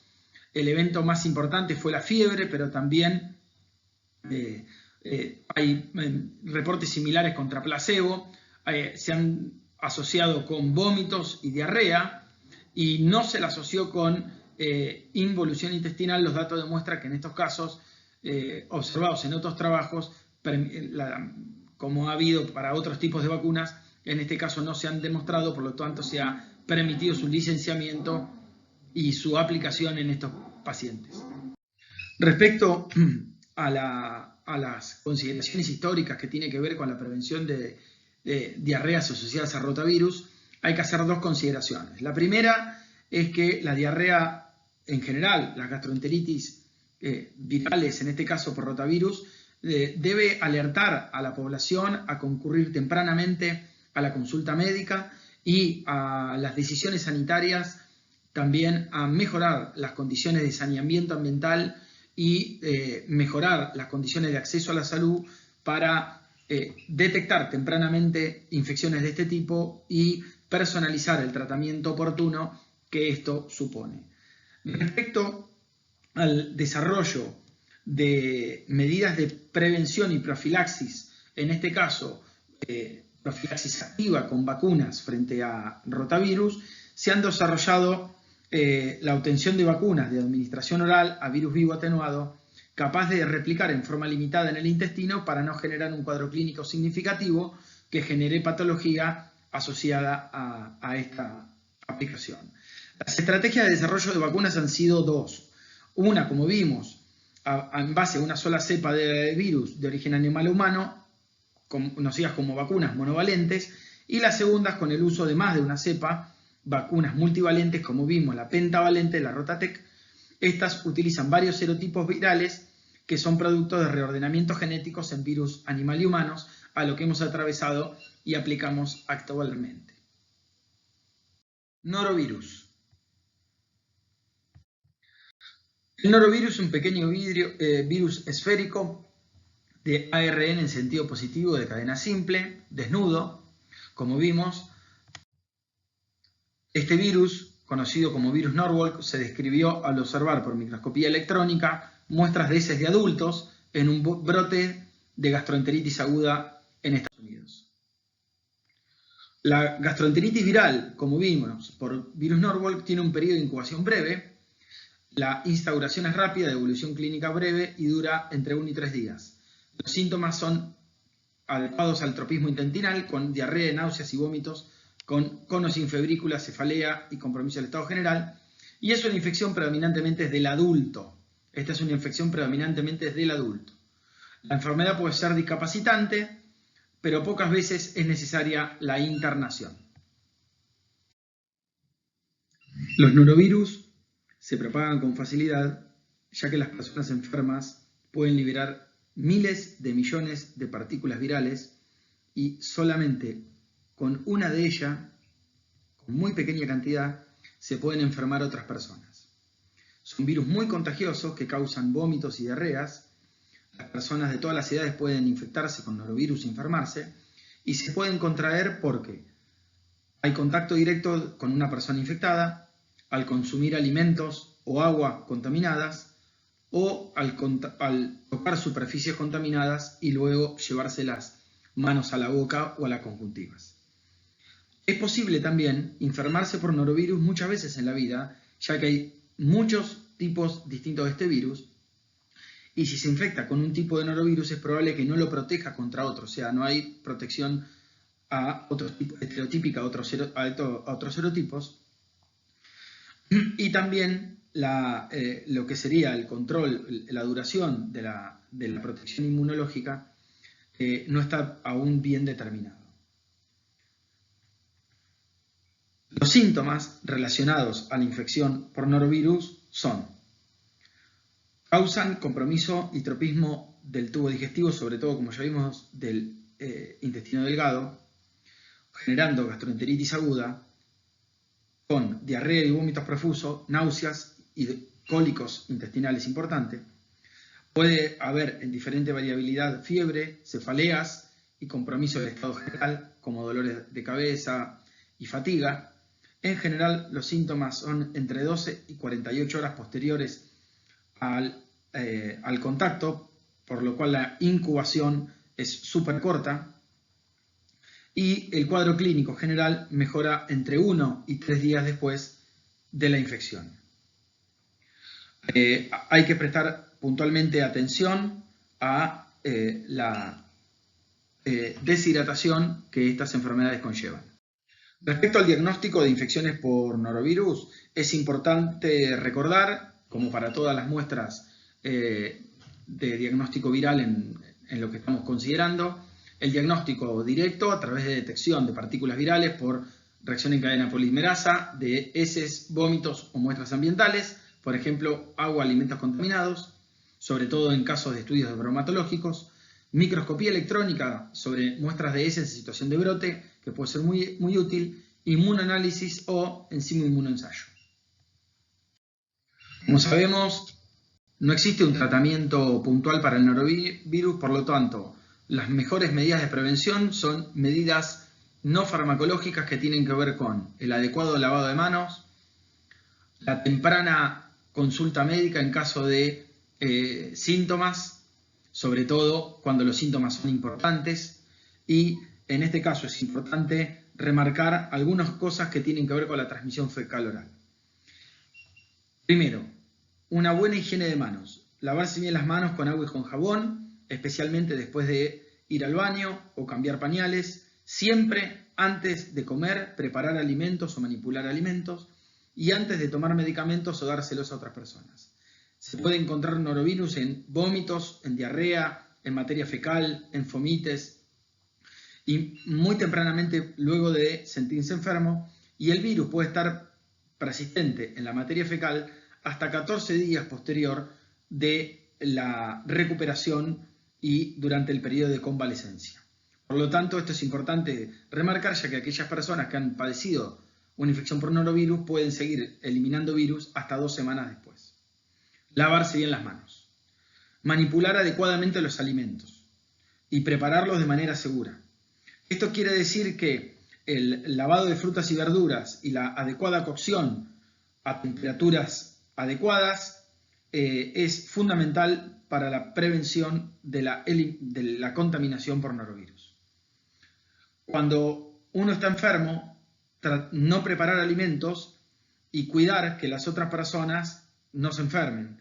El evento más importante fue la fiebre, pero también hay reportes similares contra placebo. Se han asociado con vómitos y diarrea y no se la asoció con involución intestinal. Los datos demuestran que en estos casos observados en otros trabajos, como ha habido para otros tipos de vacunas, en este caso no se han demostrado, por lo tanto se ha permitido su licenciamiento y su aplicación en estos pacientes. Respecto a las consideraciones históricas que tiene que ver con la prevención de diarreas asociadas a rotavirus, hay que hacer 2 consideraciones. La primera es que la diarrea en general, las gastroenteritis virales, en este caso por rotavirus, debe alertar a la población a concurrir tempranamente a la consulta médica y a las decisiones sanitarias, también a mejorar las condiciones de saneamiento ambiental y mejorar las condiciones de acceso a la salud para detectar tempranamente infecciones de este tipo y personalizar el tratamiento oportuno que esto supone. Respecto al desarrollo de medidas de prevención y profilaxis, en este caso profilaxis activa con vacunas frente a rotavirus, se han desarrollado la obtención de vacunas de administración oral a virus vivo atenuado capaz de replicar en forma limitada en el intestino para no generar un cuadro clínico significativo que genere patología asociada a esta aplicación. Las estrategias de desarrollo de vacunas han sido dos. Una, como vimos, en base a una sola cepa de virus de origen animal humano, conocidas como vacunas monovalentes, y las segundas con el uso de más de una cepa, vacunas multivalentes, como vimos, la pentavalente, la Rotatec. Estas utilizan varios serotipos virales que son producto de reordenamientos genéticos en virus animal y humanos, a lo que hemos atravesado y aplicamos actualmente. Norovirus. El norovirus es un pequeño virus esférico de ARN en sentido positivo de cadena simple, desnudo, como vimos. Este virus, conocido como virus Norwalk, se describió al observar por microscopía electrónica muestras de heces de adultos en un brote de gastroenteritis aguda en Estados Unidos. La gastroenteritis viral, como vimos, por virus Norwalk, tiene un periodo de incubación breve. La instauración es rápida, de evolución clínica breve y dura entre 1 y 3 días. Los síntomas son adecuados al tropismo intestinal, con diarrea, náuseas y vómitos, con conos sin febrícula, cefalea y compromiso del estado general. Y es una infección predominantemente desde el adulto. Esta es una infección predominantemente desde el adulto. La enfermedad puede ser discapacitante, pero pocas veces es necesaria la internación. Los norovirus se propagan con facilidad, ya que las personas enfermas pueden liberar miles de millones de partículas virales y solamente con una de ellas, con muy pequeña cantidad, se pueden enfermar otras personas. Son virus muy contagiosos que causan vómitos y diarreas. Las personas de todas las edades pueden infectarse con norovirus y enfermarse, y se pueden contraer porque hay contacto directo con una persona infectada, al consumir alimentos o agua contaminadas, o al tocar superficies contaminadas y luego llevarse las manos a la boca o a las conjuntivas. Es posible también enfermarse por norovirus muchas veces en la vida, ya que hay muchos tipos distintos de este virus, y si se infecta con un tipo de norovirus es probable que no lo proteja contra otro, o sea, no hay protección a otros tipos, estereotípica a otros serotipos. Y también lo que sería el control, la duración de la protección inmunológica no está aún bien determinado. Los síntomas relacionados a la infección por norovirus causan compromiso y tropismo del tubo digestivo, sobre todo, como ya vimos, del intestino delgado, generando gastroenteritis aguda, con diarrea y vómitos profusos, náuseas y cólicos intestinales importantes. Puede haber en diferente variabilidad fiebre, cefaleas y compromiso del estado general, como dolores de cabeza y fatiga. En general, los síntomas son entre 12 y 48 horas posteriores al contacto, por lo cual la incubación es súper corta. Y el cuadro clínico general mejora entre 1 y 3 días después de la infección. Hay que prestar puntualmente atención a la deshidratación que estas enfermedades conllevan. Respecto al diagnóstico de infecciones por norovirus, es importante recordar, como para todas las muestras de diagnóstico viral en lo que estamos considerando, el diagnóstico directo a través de detección de partículas virales por reacción en cadena polimerasa de heces, vómitos o muestras ambientales, por ejemplo, agua, alimentos contaminados, sobre todo en casos de estudios bromatológicos, microscopía electrónica sobre muestras de heces en situación de brote, que puede ser muy útil, inmunoanálisis o enzimo-inmunoensayo. Como sabemos, no existe un tratamiento puntual para el norovirus, por lo tanto, las mejores medidas de prevención son medidas no farmacológicas que tienen que ver con el adecuado lavado de manos, la temprana consulta médica en caso de síntomas, sobre todo cuando los síntomas son importantes, y en este caso es importante remarcar algunas cosas que tienen que ver con la transmisión fecal-oral. Primero, una buena higiene de manos. Lavarse bien las manos con agua y con jabón, especialmente después de ir al baño o cambiar pañales. Siempre antes de comer, preparar alimentos o manipular alimentos. Y antes de tomar medicamentos o dárselos a otras personas. Se puede encontrar norovirus en vómitos, en diarrea, en materia fecal, en fomites. Y muy tempranamente luego de sentirse enfermo. Y el virus puede estar persistente en la materia fecal hasta 14 días posterior de la recuperación y durante el periodo de convalecencia. Por lo tanto, esto es importante remarcar, ya que aquellas personas que han padecido una infección por norovirus pueden seguir eliminando virus hasta 2 semanas después. Lavarse bien las manos. Manipular adecuadamente los alimentos y prepararlos de manera segura. Esto quiere decir que el lavado de frutas y verduras y la adecuada cocción a temperaturas adecuadas es fundamental para la prevención de la contaminación por norovirus. Cuando uno está enfermo, no preparar alimentos y cuidar que las otras personas no se enfermen.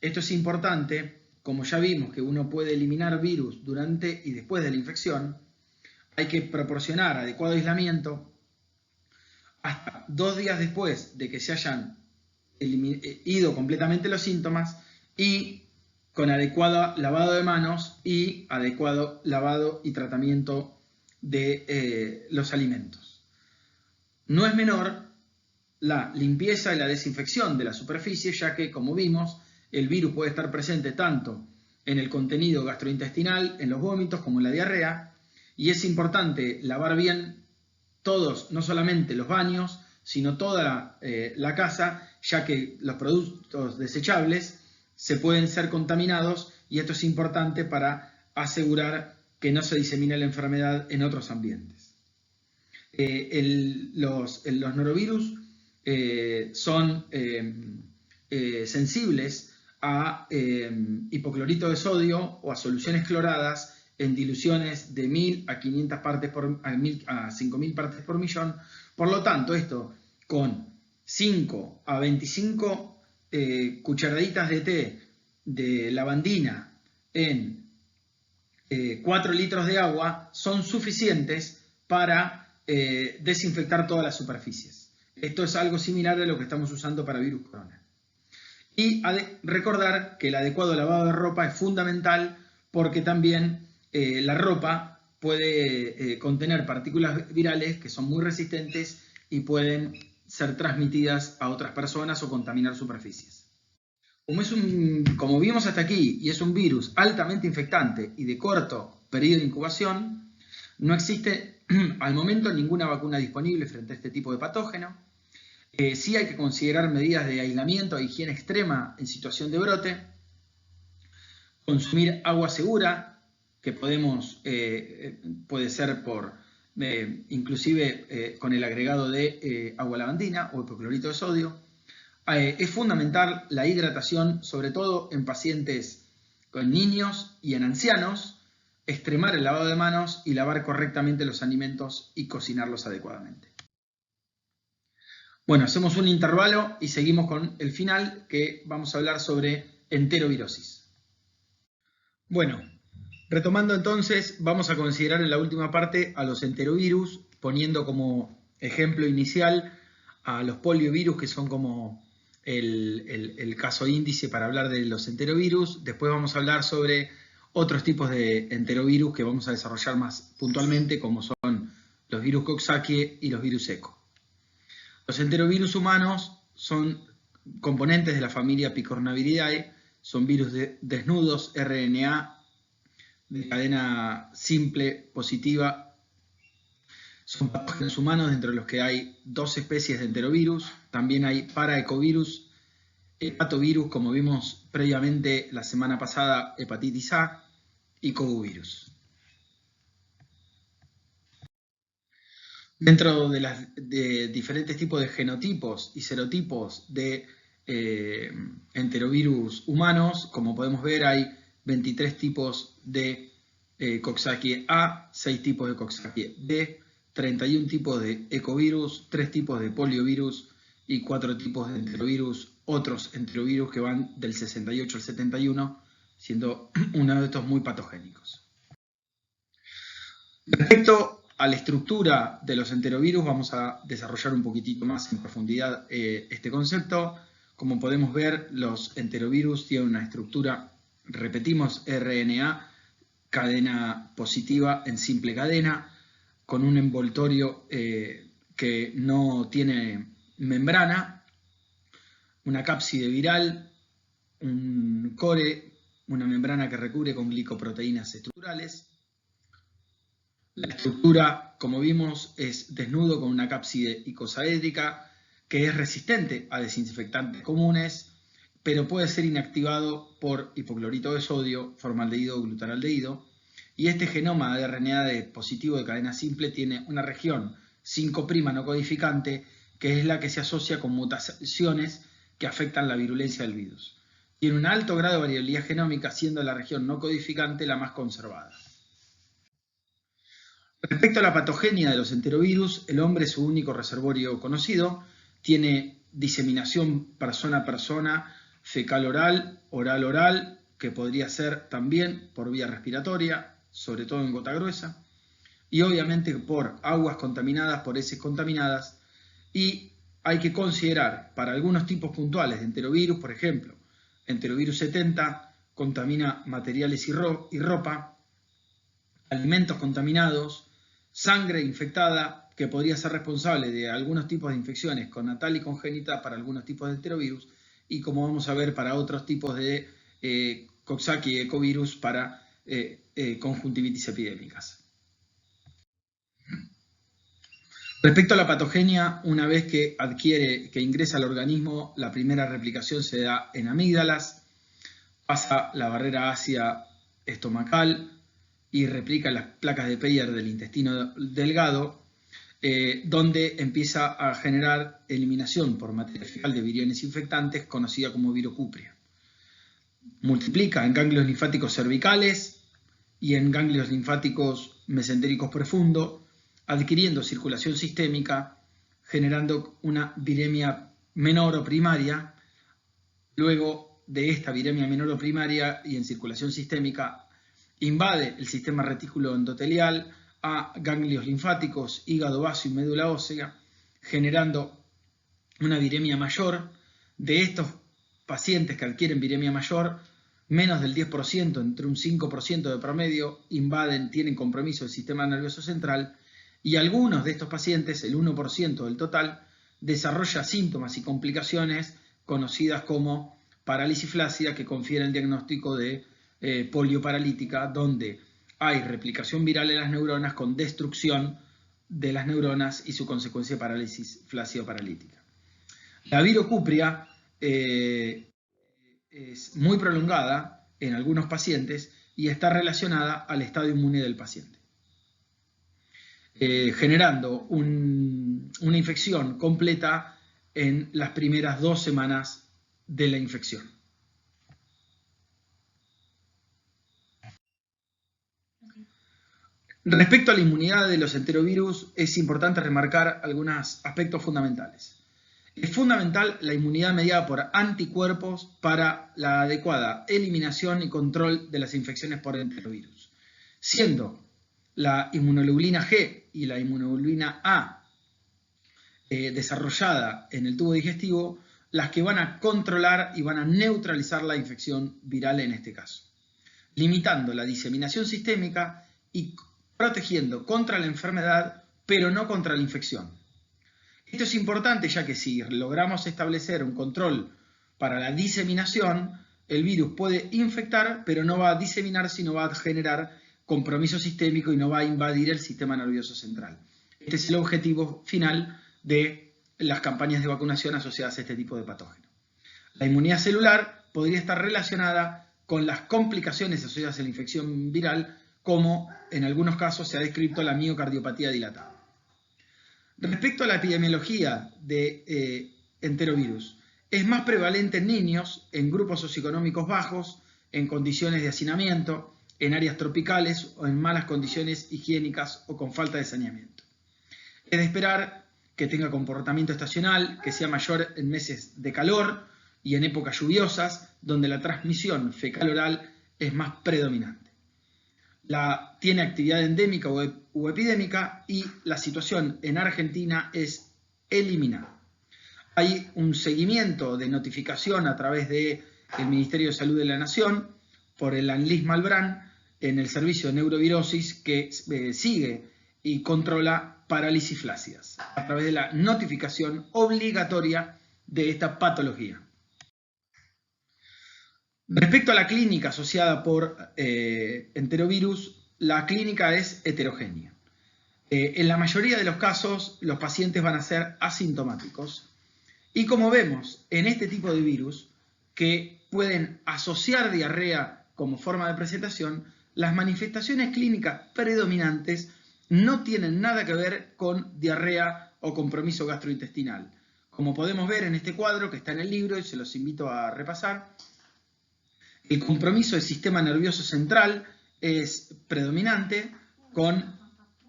Esto es importante, como ya vimos que uno puede eliminar virus durante y después de la infección, hay que proporcionar adecuado aislamiento hasta 2 días después de que se hayan ido completamente los síntomas y con adecuado lavado de manos y adecuado lavado y tratamiento de los alimentos. No es menor la limpieza y la desinfección de la superficie, ya que, como vimos, el virus puede estar presente tanto en el contenido gastrointestinal, en los vómitos, como en la diarrea, y es importante lavar bien todos, no solamente los baños, sino toda la casa, ya que los productos desechables se pueden ser contaminados y esto es importante para asegurar que no se disemine la enfermedad en otros ambientes. Los norovirus son sensibles a hipoclorito de sodio o a soluciones cloradas en diluciones de 1000 a 500 partes a 5000 partes por millón. Por lo tanto, esto con 5 a 25 cucharaditas de té de lavandina en 4 litros de agua son suficientes para desinfectar todas las superficies. Esto es algo similar a lo que estamos usando para virus corona. Y recordar que el adecuado lavado de ropa es fundamental porque también la ropa puede contener partículas virales que son muy resistentes y pueden ser transmitidas a otras personas o contaminar superficies. Como vimos hasta aquí, y es un virus altamente infectante y de corto periodo de incubación, no existe al momento ninguna vacuna disponible frente a este tipo de patógeno. Sí hay que considerar medidas de aislamiento e higiene extrema en situación de brote, consumir agua segura, que puede ser por inclusive con el agregado de agua lavandina o hipoclorito de sodio. Es fundamental la hidratación, sobre todo en pacientes con niños y en ancianos, extremar el lavado de manos y lavar correctamente los alimentos y cocinarlos adecuadamente. Bueno, hacemos un intervalo y seguimos con el final, que vamos a hablar sobre enterovirosis. Bueno, retomando entonces, vamos a considerar en la última parte a los enterovirus, poniendo como ejemplo inicial a los poliovirus, que son como el caso índice para hablar de los enterovirus. Después vamos a hablar sobre otros tipos de enterovirus que vamos a desarrollar más puntualmente, como son los virus Coxsackie y los virus ECO. Los enterovirus humanos son componentes de la familia Picornaviridae, son virus desnudos, RNA, de cadena simple positiva. Son patógenos humanos, dentro de los que hay 2 especies de enterovirus. También hay paraecovirus, hepatovirus, como vimos previamente la semana pasada, hepatitis A, y covuvirus. Dentro de diferentes tipos de genotipos y serotipos de enterovirus humanos, como podemos ver, hay 23 tipos de Coxsackie A, 6 tipos de Coxsackie B, 31 tipos de ecovirus, 3 tipos de poliovirus y 4 tipos de enterovirus, otros enterovirus que van del 68 al 71, siendo uno de estos muy patogénicos. Respecto a la estructura de los enterovirus, vamos a desarrollar un poquitito más en profundidad este concepto. Como podemos ver, los enterovirus tienen una estructura, repetimos, RNA, cadena positiva en simple cadena, con un envoltorio que no tiene membrana, una cápside viral, un core, una membrana que recubre con glicoproteínas estructurales. La estructura, como vimos, es desnudo con una cápside icosaédrica que es resistente a desinfectantes comunes, pero puede ser inactivado por hipoclorito de sodio, formaldehído o glutaraldehído. Y este genoma de RNA de positivo de cadena simple tiene una región 5' no codificante, que es la que se asocia con mutaciones que afectan la virulencia del virus. Tiene un alto grado de variabilidad genómica, siendo la región no codificante la más conservada. Respecto a la patogenia de los enterovirus, el hombre es su único reservorio conocido. Tiene diseminación persona a persona, fecal-oral, oral-oral, que podría ser también por vía respiratoria, sobre todo en gota gruesa, y obviamente por aguas contaminadas, por heces contaminadas. Y hay que considerar para algunos tipos puntuales de enterovirus, por ejemplo, enterovirus 70 contamina materiales y ropa, alimentos contaminados, sangre infectada, que podría ser responsable de algunos tipos de infecciones connatal y congénita para algunos tipos de enterovirus, y como vamos a ver para otros tipos de Coxsackie y ecovirus para conjuntivitis epidémicas. Respecto a la patogenia, una vez que ingresa al organismo, la primera replicación se da en amígdalas, pasa la barrera ácida estomacal y replica las placas de Peyer del intestino delgado, donde empieza a generar eliminación por materia fecal de viriones infectantes, conocida como virocupria. Multiplica en ganglios linfáticos cervicales y en ganglios linfáticos mesentéricos profundos, adquiriendo circulación sistémica, generando una viremia menor o primaria. Luego de esta viremia menor o primaria y en circulación sistémica, invade el sistema retículo endotelial a ganglios linfáticos, hígado vaso y médula ósea, generando una viremia mayor. De estos pacientes que adquieren viremia mayor, menos del 10%, entre un 5% de promedio, tienen compromiso del sistema nervioso central, y algunos de estos pacientes, el 1% del total, desarrolla síntomas y complicaciones conocidas como parálisis flácida, que confiere el diagnóstico de polio paralítica, donde hay replicación viral en las neuronas con destrucción de las neuronas y su consecuencia parálisis flácida paralítica. La virocupria es muy prolongada en algunos pacientes y está relacionada al estado inmune del paciente, generando una infección completa en las primeras 2 semanas de la infección. Respecto a la inmunidad de los enterovirus, es importante remarcar algunos aspectos fundamentales. Es fundamental la inmunidad mediada por anticuerpos para la adecuada eliminación y control de las infecciones por enterovirus, siendo la inmunoglobulina G y la inmunoglobulina A desarrollada en el tubo digestivo las que van a controlar y van a neutralizar la infección viral en este caso, limitando la diseminación sistémica y protegiendo contra la enfermedad, pero no contra la infección. Esto es importante, ya que si logramos establecer un control para la diseminación, el virus puede infectar, pero no va a diseminar, sino va a generar compromiso sistémico y no va a invadir el sistema nervioso central. Este es el objetivo final de las campañas de vacunación asociadas a este tipo de patógeno. La inmunidad celular podría estar relacionada con las complicaciones asociadas a la infección viral, como en algunos casos se ha descrito la miocardiopatía dilatada. Respecto a la epidemiología de enterovirus, es más prevalente en niños, en grupos socioeconómicos bajos, en condiciones de hacinamiento, en áreas tropicales o en malas condiciones higiénicas o con falta de saneamiento. Es de esperar que tenga comportamiento estacional, que sea mayor en meses de calor y en épocas lluviosas, donde la transmisión fecal-oral es más predominante. Tiene actividad endémica o epidémica y la situación en Argentina es eliminada. Hay un seguimiento de notificación a través del Ministerio de Salud de la Nación por el ANLIS Malbrán en el servicio de neurovirosis que sigue y controla parálisis flácidas a través de la notificación obligatoria de esta patología. Respecto a la clínica asociada por enterovirus, la clínica es heterogénea. En la mayoría de los casos, los pacientes van a ser asintomáticos. Y como vemos en este tipo de virus, que pueden asociar diarrea como forma de presentación, las manifestaciones clínicas predominantes no tienen nada que ver con diarrea o compromiso gastrointestinal. Como podemos ver en este cuadro que está en el libro y se los invito a repasar, el compromiso del sistema nervioso central es predominante, con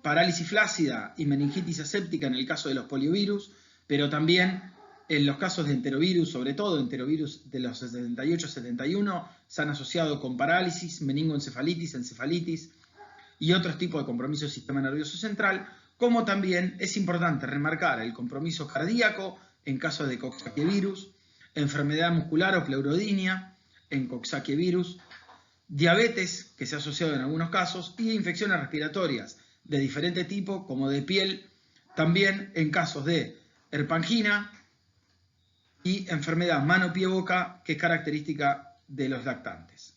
parálisis flácida y meningitis aséptica en el caso de los poliovirus, pero también en los casos de enterovirus, sobre todo enterovirus de los 78-71, se han asociado con parálisis, meningoencefalitis, encefalitis y otros tipos de compromiso del sistema nervioso central, como también es importante remarcar el compromiso cardíaco en caso de coxsackievirus, enfermedad muscular o pleurodínia en coxsackievirus, diabetes, que se ha asociado en algunos casos, y infecciones respiratorias de diferente tipo, como de piel, también en casos de herpangina y enfermedad mano-pie-boca, que es característica de los lactantes.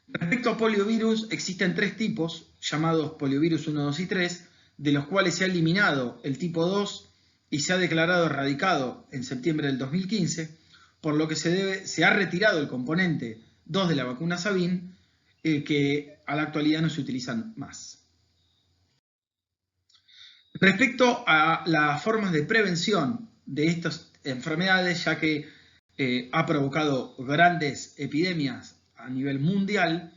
Respecto a poliovirus, existen tres tipos, llamados poliovirus 1, 2 y 3, de los cuales se ha eliminado el tipo 2 y se ha declarado erradicado en septiembre del 2015, por lo que se ha retirado el componente 2 de la vacuna Sabin, que a la actualidad no se utilizan más. Respecto a las formas de prevención de estas enfermedades, ya que ha provocado grandes epidemias a nivel mundial,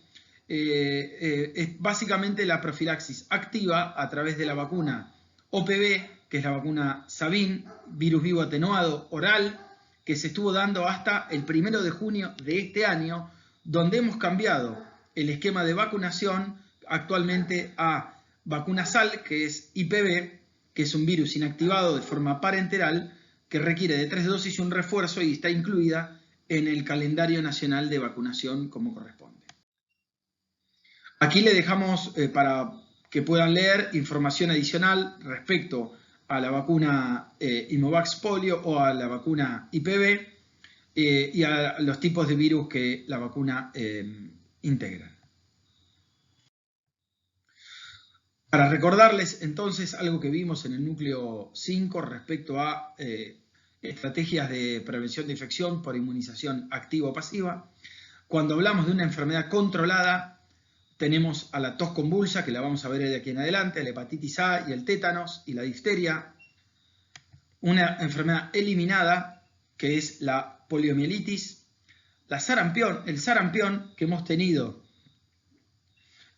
es básicamente la profilaxis activa a través de la vacuna OPV, que es la vacuna Sabin, virus vivo atenuado oral, que se estuvo dando hasta el 1 de junio de este año, donde hemos cambiado el esquema de vacunación actualmente a vacuna SAL, que es IPV, que es un virus inactivado de forma parenteral, que requiere de 3 dosis y un refuerzo y está incluida en el calendario nacional de vacunación como corresponde. Aquí le dejamos para que puedan leer información adicional respecto a la vacuna Imovax Polio o a la vacuna IPV y a los tipos de virus que la vacuna integra. Para recordarles entonces algo que vimos en el núcleo 5 respecto a estrategias de prevención de infección por inmunización activa o pasiva. Cuando hablamos de una enfermedad controlada, tenemos a la tos convulsa, que la vamos a ver de aquí en adelante, la hepatitis A y el tétanos y la difteria. Una enfermedad eliminada, que es la poliomielitis. El sarampión que hemos tenido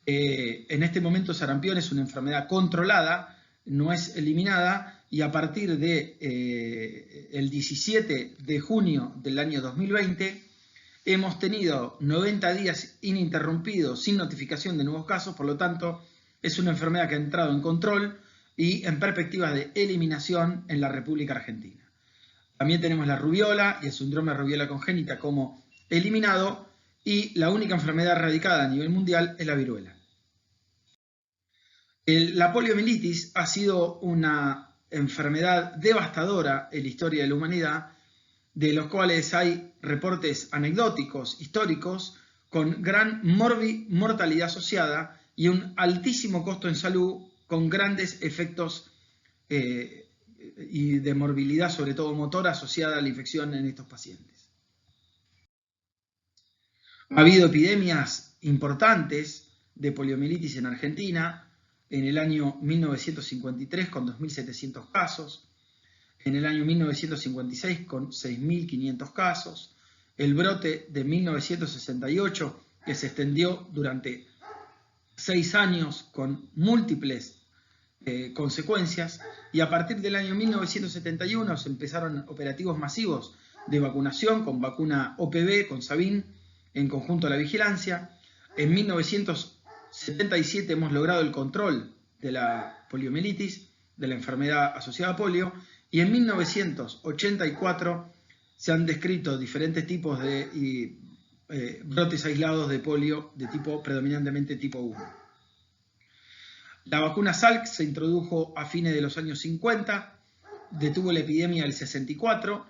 en este momento, sarampión es una enfermedad controlada, no es eliminada, y a partir de el 17 de junio del año 2020 hemos tenido 90 días ininterrumpidos sin notificación de nuevos casos, por lo tanto es una enfermedad que ha entrado en control y en perspectivas de eliminación en la República Argentina. También tenemos la rubiola y el síndrome de rubiola congénita como eliminado, y la única enfermedad erradicada a nivel mundial es la viruela. La poliomielitis ha sido una enfermedad devastadora en la historia de la humanidad, de los cuales hay reportes anecdóticos, históricos, con gran mortalidad asociada y un altísimo costo en salud, con grandes efectos y de morbilidad, sobre todo motora, asociada a la infección en estos pacientes. Ha habido epidemias importantes de poliomielitis en Argentina en el año 1953 con 2.700 casos, en el año 1956 con 6.500 casos, el brote de 1968 que se extendió durante 6 años con múltiples consecuencias, y a partir del año 1971 se empezaron operativos masivos de vacunación con vacuna OPV, con Sabin, en conjunto a la vigilancia. En 1977 hemos logrado el control de la poliomielitis, de la enfermedad asociada a polio, y en 1984 se han descrito diferentes tipos de brotes aislados de polio de tipo predominantemente tipo 1. La vacuna Salk se introdujo a fines de los años 50, detuvo la epidemia del 64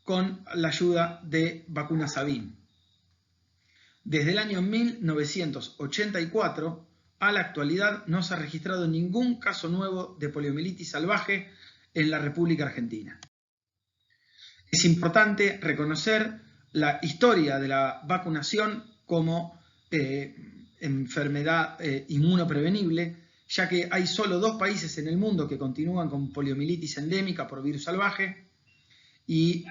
con la ayuda de vacuna Sabin. Desde el año 1984 a la actualidad no se ha registrado ningún caso nuevo de poliomielitis salvaje en la República Argentina. Es importante reconocer la historia de la vacunación como enfermedad inmunoprevenible, ya que hay solo 2 países en el mundo que continúan con poliomielitis endémica por virus salvaje, y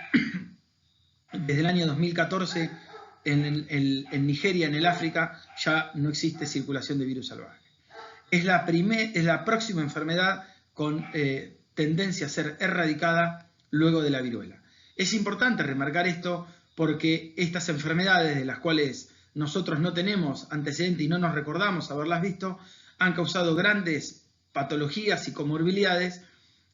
desde el año 2014 en Nigeria, en el África, ya no existe circulación de virus salvaje. Es la próxima enfermedad con tendencia a ser erradicada luego de la viruela. Es importante remarcar esto porque estas enfermedades, de las cuales nosotros no tenemos antecedente y no nos recordamos haberlas visto, han causado grandes patologías y comorbilidades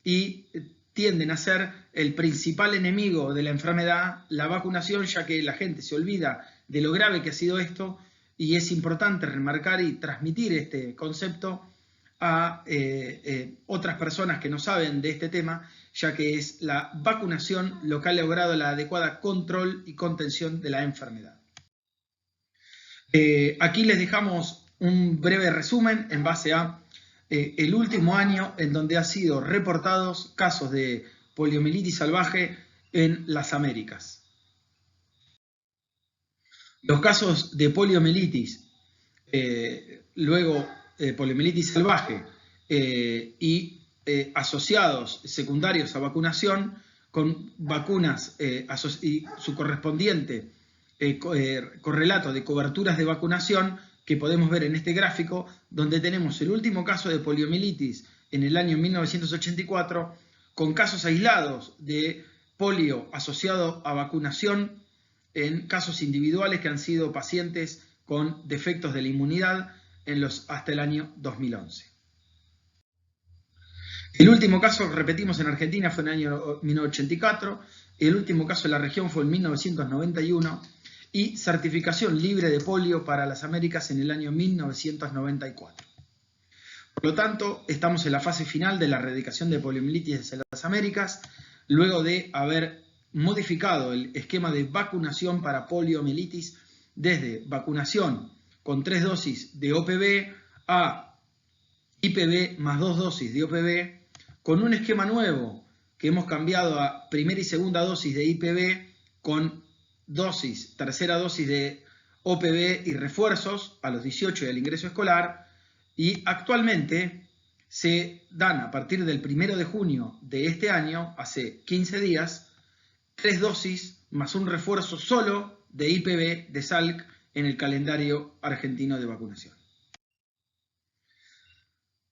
y tienden a ser el principal enemigo de la enfermedad, la vacunación, ya que la gente se olvida de lo grave que ha sido esto, y es importante remarcar y transmitir este concepto a otras personas que no saben de este tema, ya que es la vacunación lo que ha logrado la adecuada control y contención de la enfermedad. Aquí les dejamos un breve resumen en base a el último año en donde han sido reportados casos de poliomielitis salvaje en las Américas. Los casos de poliomielitis, luego poliomielitis salvaje y asociados secundarios a vacunación con vacunas y su correspondiente correlato de coberturas de vacunación, que podemos ver en este gráfico, donde tenemos el último caso de poliomielitis en el año 1984, con casos aislados de polio asociado a vacunación en casos individuales que han sido pacientes con defectos de la inmunidad hasta el año 2011. El último caso, repetimos, en Argentina fue en el año 1984, el último caso en la región fue en 1991, y certificación libre de polio para las Américas en el año 1994. Por lo tanto, estamos en la fase final de la erradicación de poliomielitis en las Américas, luego de haber modificado el esquema de vacunación para poliomielitis desde vacunación con 3 dosis de OPV a IPV más 2 dosis de OPV, con un esquema nuevo que hemos cambiado a primera y segunda dosis de IPV con tercera dosis de OPV y refuerzos a los 18 y al ingreso escolar, y actualmente se dan a partir del 1 de junio de este año, hace 15 días, 3 dosis más un refuerzo solo de IPV de Salk en el calendario argentino de vacunación.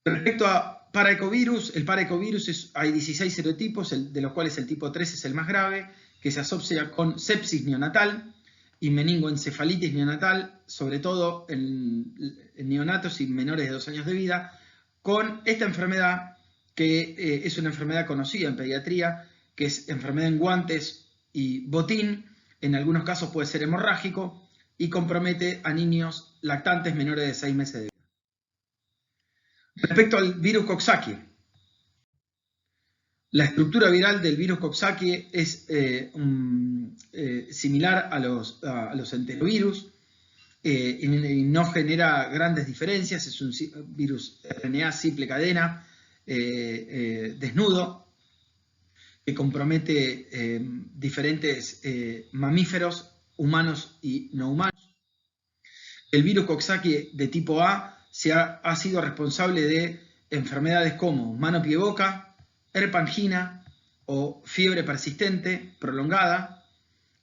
Respecto a paraecovirus, el paraecovirus hay 16 serotipos, de los cuales el tipo 3 es el más grave, que se asocia con sepsis neonatal y meningoencefalitis neonatal, sobre todo en neonatos y menores de 2 años de vida, con esta enfermedad que es una enfermedad conocida en pediatría, que es enfermedad en guantes y botín, en algunos casos puede ser hemorrágico y compromete a niños lactantes menores de 6 meses de vida. Respecto al virus Coxsackie, la estructura viral del virus Coxsackie es similar a los enterovirus y no genera grandes diferencias. Es un virus RNA simple cadena desnudo que compromete diferentes mamíferos, humanos y no humanos. El virus Coxsackie de tipo A ha sido responsable de enfermedades como mano, pie, boca, herpes angina o fiebre persistente prolongada.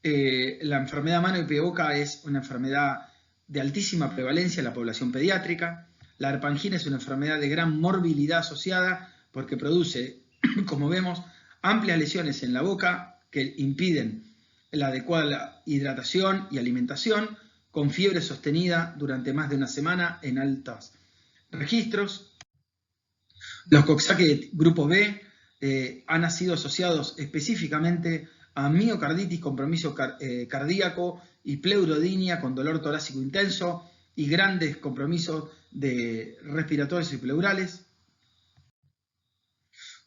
La enfermedad mano y pie, boca es una enfermedad de altísima prevalencia en la población pediátrica. La herpes angina es una enfermedad de gran morbilidad asociada porque produce, como vemos, amplias lesiones en la boca que impiden la adecuada hidratación y alimentación, con fiebre sostenida durante más de una semana en altos registros. Los Coxsackie de grupo B han sido asociados específicamente a miocarditis, compromiso cardíaco y pleurodinia con dolor torácico intenso y grandes compromisos respiratorios y pleurales.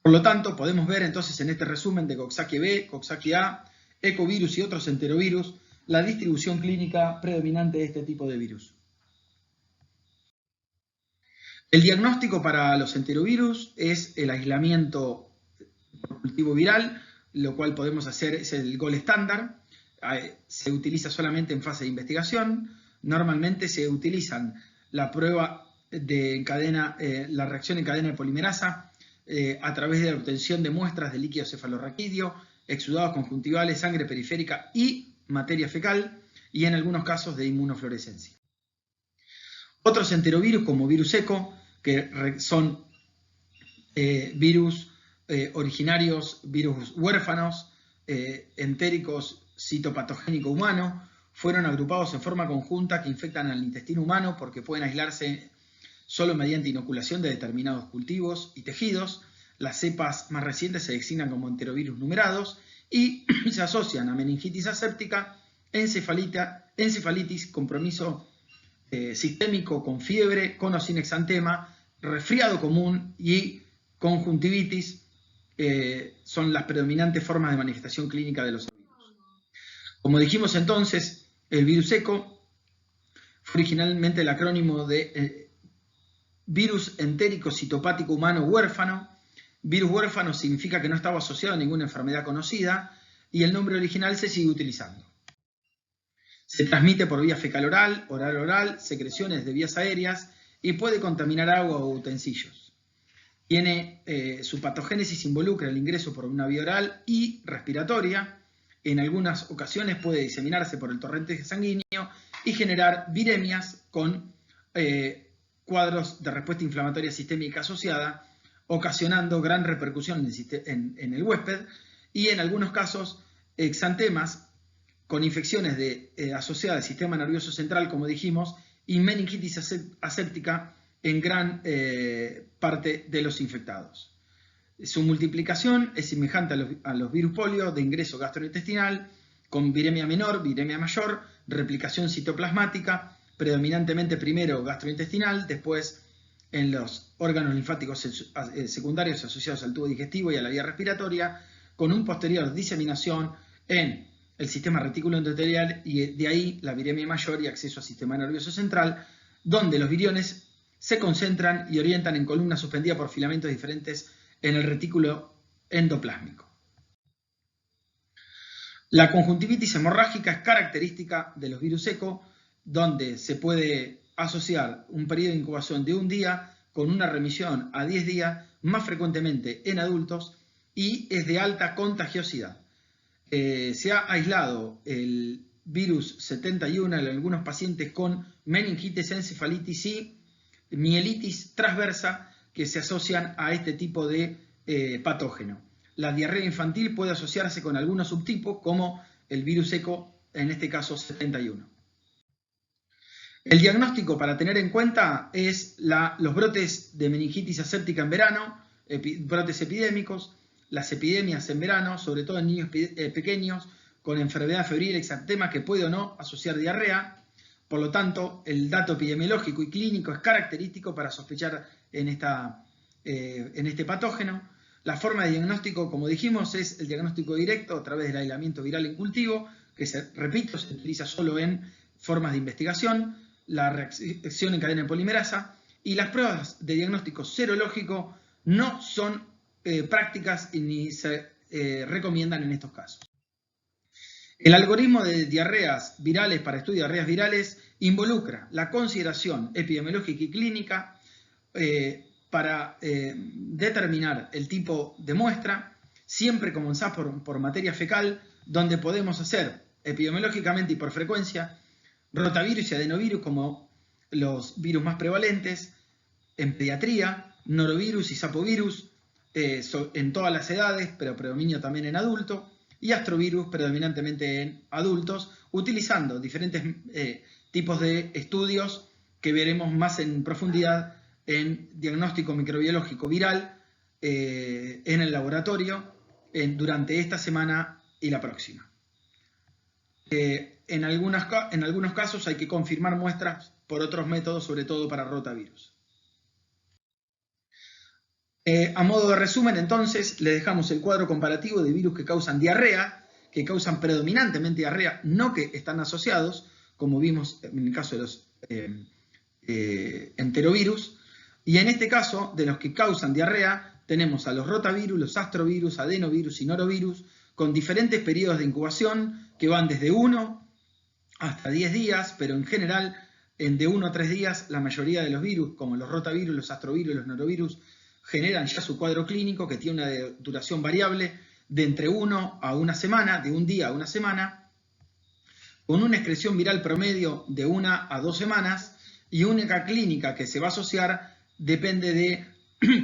Por lo tanto, podemos ver entonces en este resumen de Coxsackie B, Coxsackie A, ecovirus y otros enterovirus la distribución clínica predominante de este tipo de virus. El diagnóstico para los enterovirus es el aislamiento por cultivo viral, lo cual podemos hacer, es el gold estándar. Se utiliza solamente en fase de investigación. Normalmente se utilizan la prueba de la reacción en cadena de polimerasa a través de la obtención de muestras de líquido cefalorraquídeo, exudados conjuntivales, sangre periférica y materia fecal, y en algunos casos de inmunofluorescencia. Otros enterovirus como virus ECO, que son virus originarios, virus huérfanos, entéricos citopatogénico humano, fueron agrupados en forma conjunta que infectan al intestino humano porque pueden aislarse solo mediante inoculación de determinados cultivos y tejidos. Las cepas más recientes se designan como enterovirus numerados y se asocian a meningitis aséptica, encefalitis, compromiso sistémico con fiebre, con o sin exantema, resfriado común y conjuntivitis. Son las predominantes formas de manifestación clínica de los virus. Como dijimos entonces, el virus ECO fue originalmente el acrónimo de virus entérico citopático humano huérfano. Virus huérfano significa que no estaba asociado a ninguna enfermedad conocida y el nombre original se sigue utilizando. Se transmite por vía fecal-oral, oral-oral, secreciones de vías aéreas y puede contaminar agua o utensilios. Su patogénesis involucra el ingreso por una vía oral y respiratoria. En algunas ocasiones puede diseminarse por el torrente sanguíneo y generar viremias con cuadros de respuesta inflamatoria sistémica asociada, ocasionando gran repercusión en el huésped y en algunos casos exantemas con infecciones asociadas al sistema nervioso central, como dijimos, y meningitis aséptica en gran parte de los infectados. Su multiplicación es semejante a los virus polio de ingreso gastrointestinal, con viremia menor, viremia mayor, replicación citoplasmática, predominantemente primero gastrointestinal, después en los órganos linfáticos secundarios asociados al tubo digestivo y a la vía respiratoria, con un posterior diseminación en el sistema retículo endotelial y de ahí la viremia mayor y acceso al sistema nervioso central, donde los viriones se concentran y orientan en columnas suspendidas por filamentos diferentes en el retículo endoplásmico. La conjuntivitis hemorrágica es característica de los virus ECO, donde se puede asociar un periodo de incubación de un día con una remisión a 10 días, más frecuentemente en adultos, y es de alta contagiosidad. Se ha aislado el virus 71 en algunos pacientes con meningitis, encefalitis y mielitis transversa que se asocian a este tipo de patógeno. La diarrea infantil puede asociarse con algunos subtipos como el virus ECO, en este caso 71. El diagnóstico para tener en cuenta es los brotes de meningitis aséptica en verano, brotes epidémicos, las epidemias en verano, sobre todo en niños pequeños con enfermedad febril, exantema, que puede o no asociar diarrea. Por lo tanto, el dato epidemiológico y clínico es característico para sospechar en este patógeno. La forma de diagnóstico, como dijimos, es el diagnóstico directo a través del aislamiento viral en cultivo, que repito, se utiliza solo en formas de investigación, la reacción en cadena de polimerasa y las pruebas de diagnóstico serológico no son prácticas y ni se recomiendan en estos casos. El algoritmo de diarreas virales para estudio de diarreas virales involucra la consideración epidemiológica y clínica para determinar el tipo de muestra, siempre comenzar por materia fecal, donde podemos hacer epidemiológicamente y por frecuencia rotavirus y adenovirus como los virus más prevalentes, en pediatría, norovirus y sapovirus en todas las edades, pero predominio también en adultos, y astrovirus predominantemente en adultos, utilizando diferentes tipos de estudios que veremos más en profundidad en diagnóstico microbiológico viral en el laboratorio durante esta semana y la próxima. En algunos casos hay que confirmar muestras por otros métodos, sobre todo para rotavirus. A modo de resumen, entonces, le dejamos el cuadro comparativo de virus que causan diarrea, que causan predominantemente diarrea, no que están asociados, como vimos en el caso de los enterovirus. Y en este caso, de los que causan diarrea, tenemos a los rotavirus, los astrovirus, adenovirus y norovirus, con diferentes periodos de incubación que van desde 1 hasta 10 días, pero en general, de 1 a 3 días, la mayoría de los virus, como los rotavirus, los astrovirus y los norovirus, generan ya su cuadro clínico, que tiene una duración variable de entre 1 a 1 semana, de un día a 1 semana, con una excreción viral promedio de 1 a 2 semanas, y única clínica que se va a asociar depende de,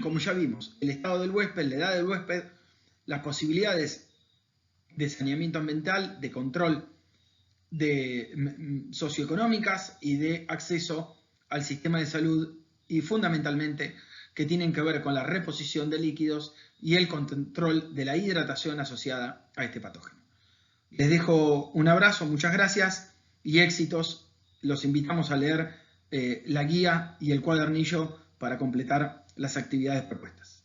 como ya vimos, el estado del huésped, la edad del huésped, las posibilidades de saneamiento ambiental, de control socioeconómicas y de acceso al sistema de salud, y fundamentalmente que tienen que ver con la reposición de líquidos y el control de la hidratación asociada a este patógeno. Les dejo un abrazo, muchas gracias y éxitos. Los invitamos a leer la guía y el cuadernillo para completar las actividades propuestas.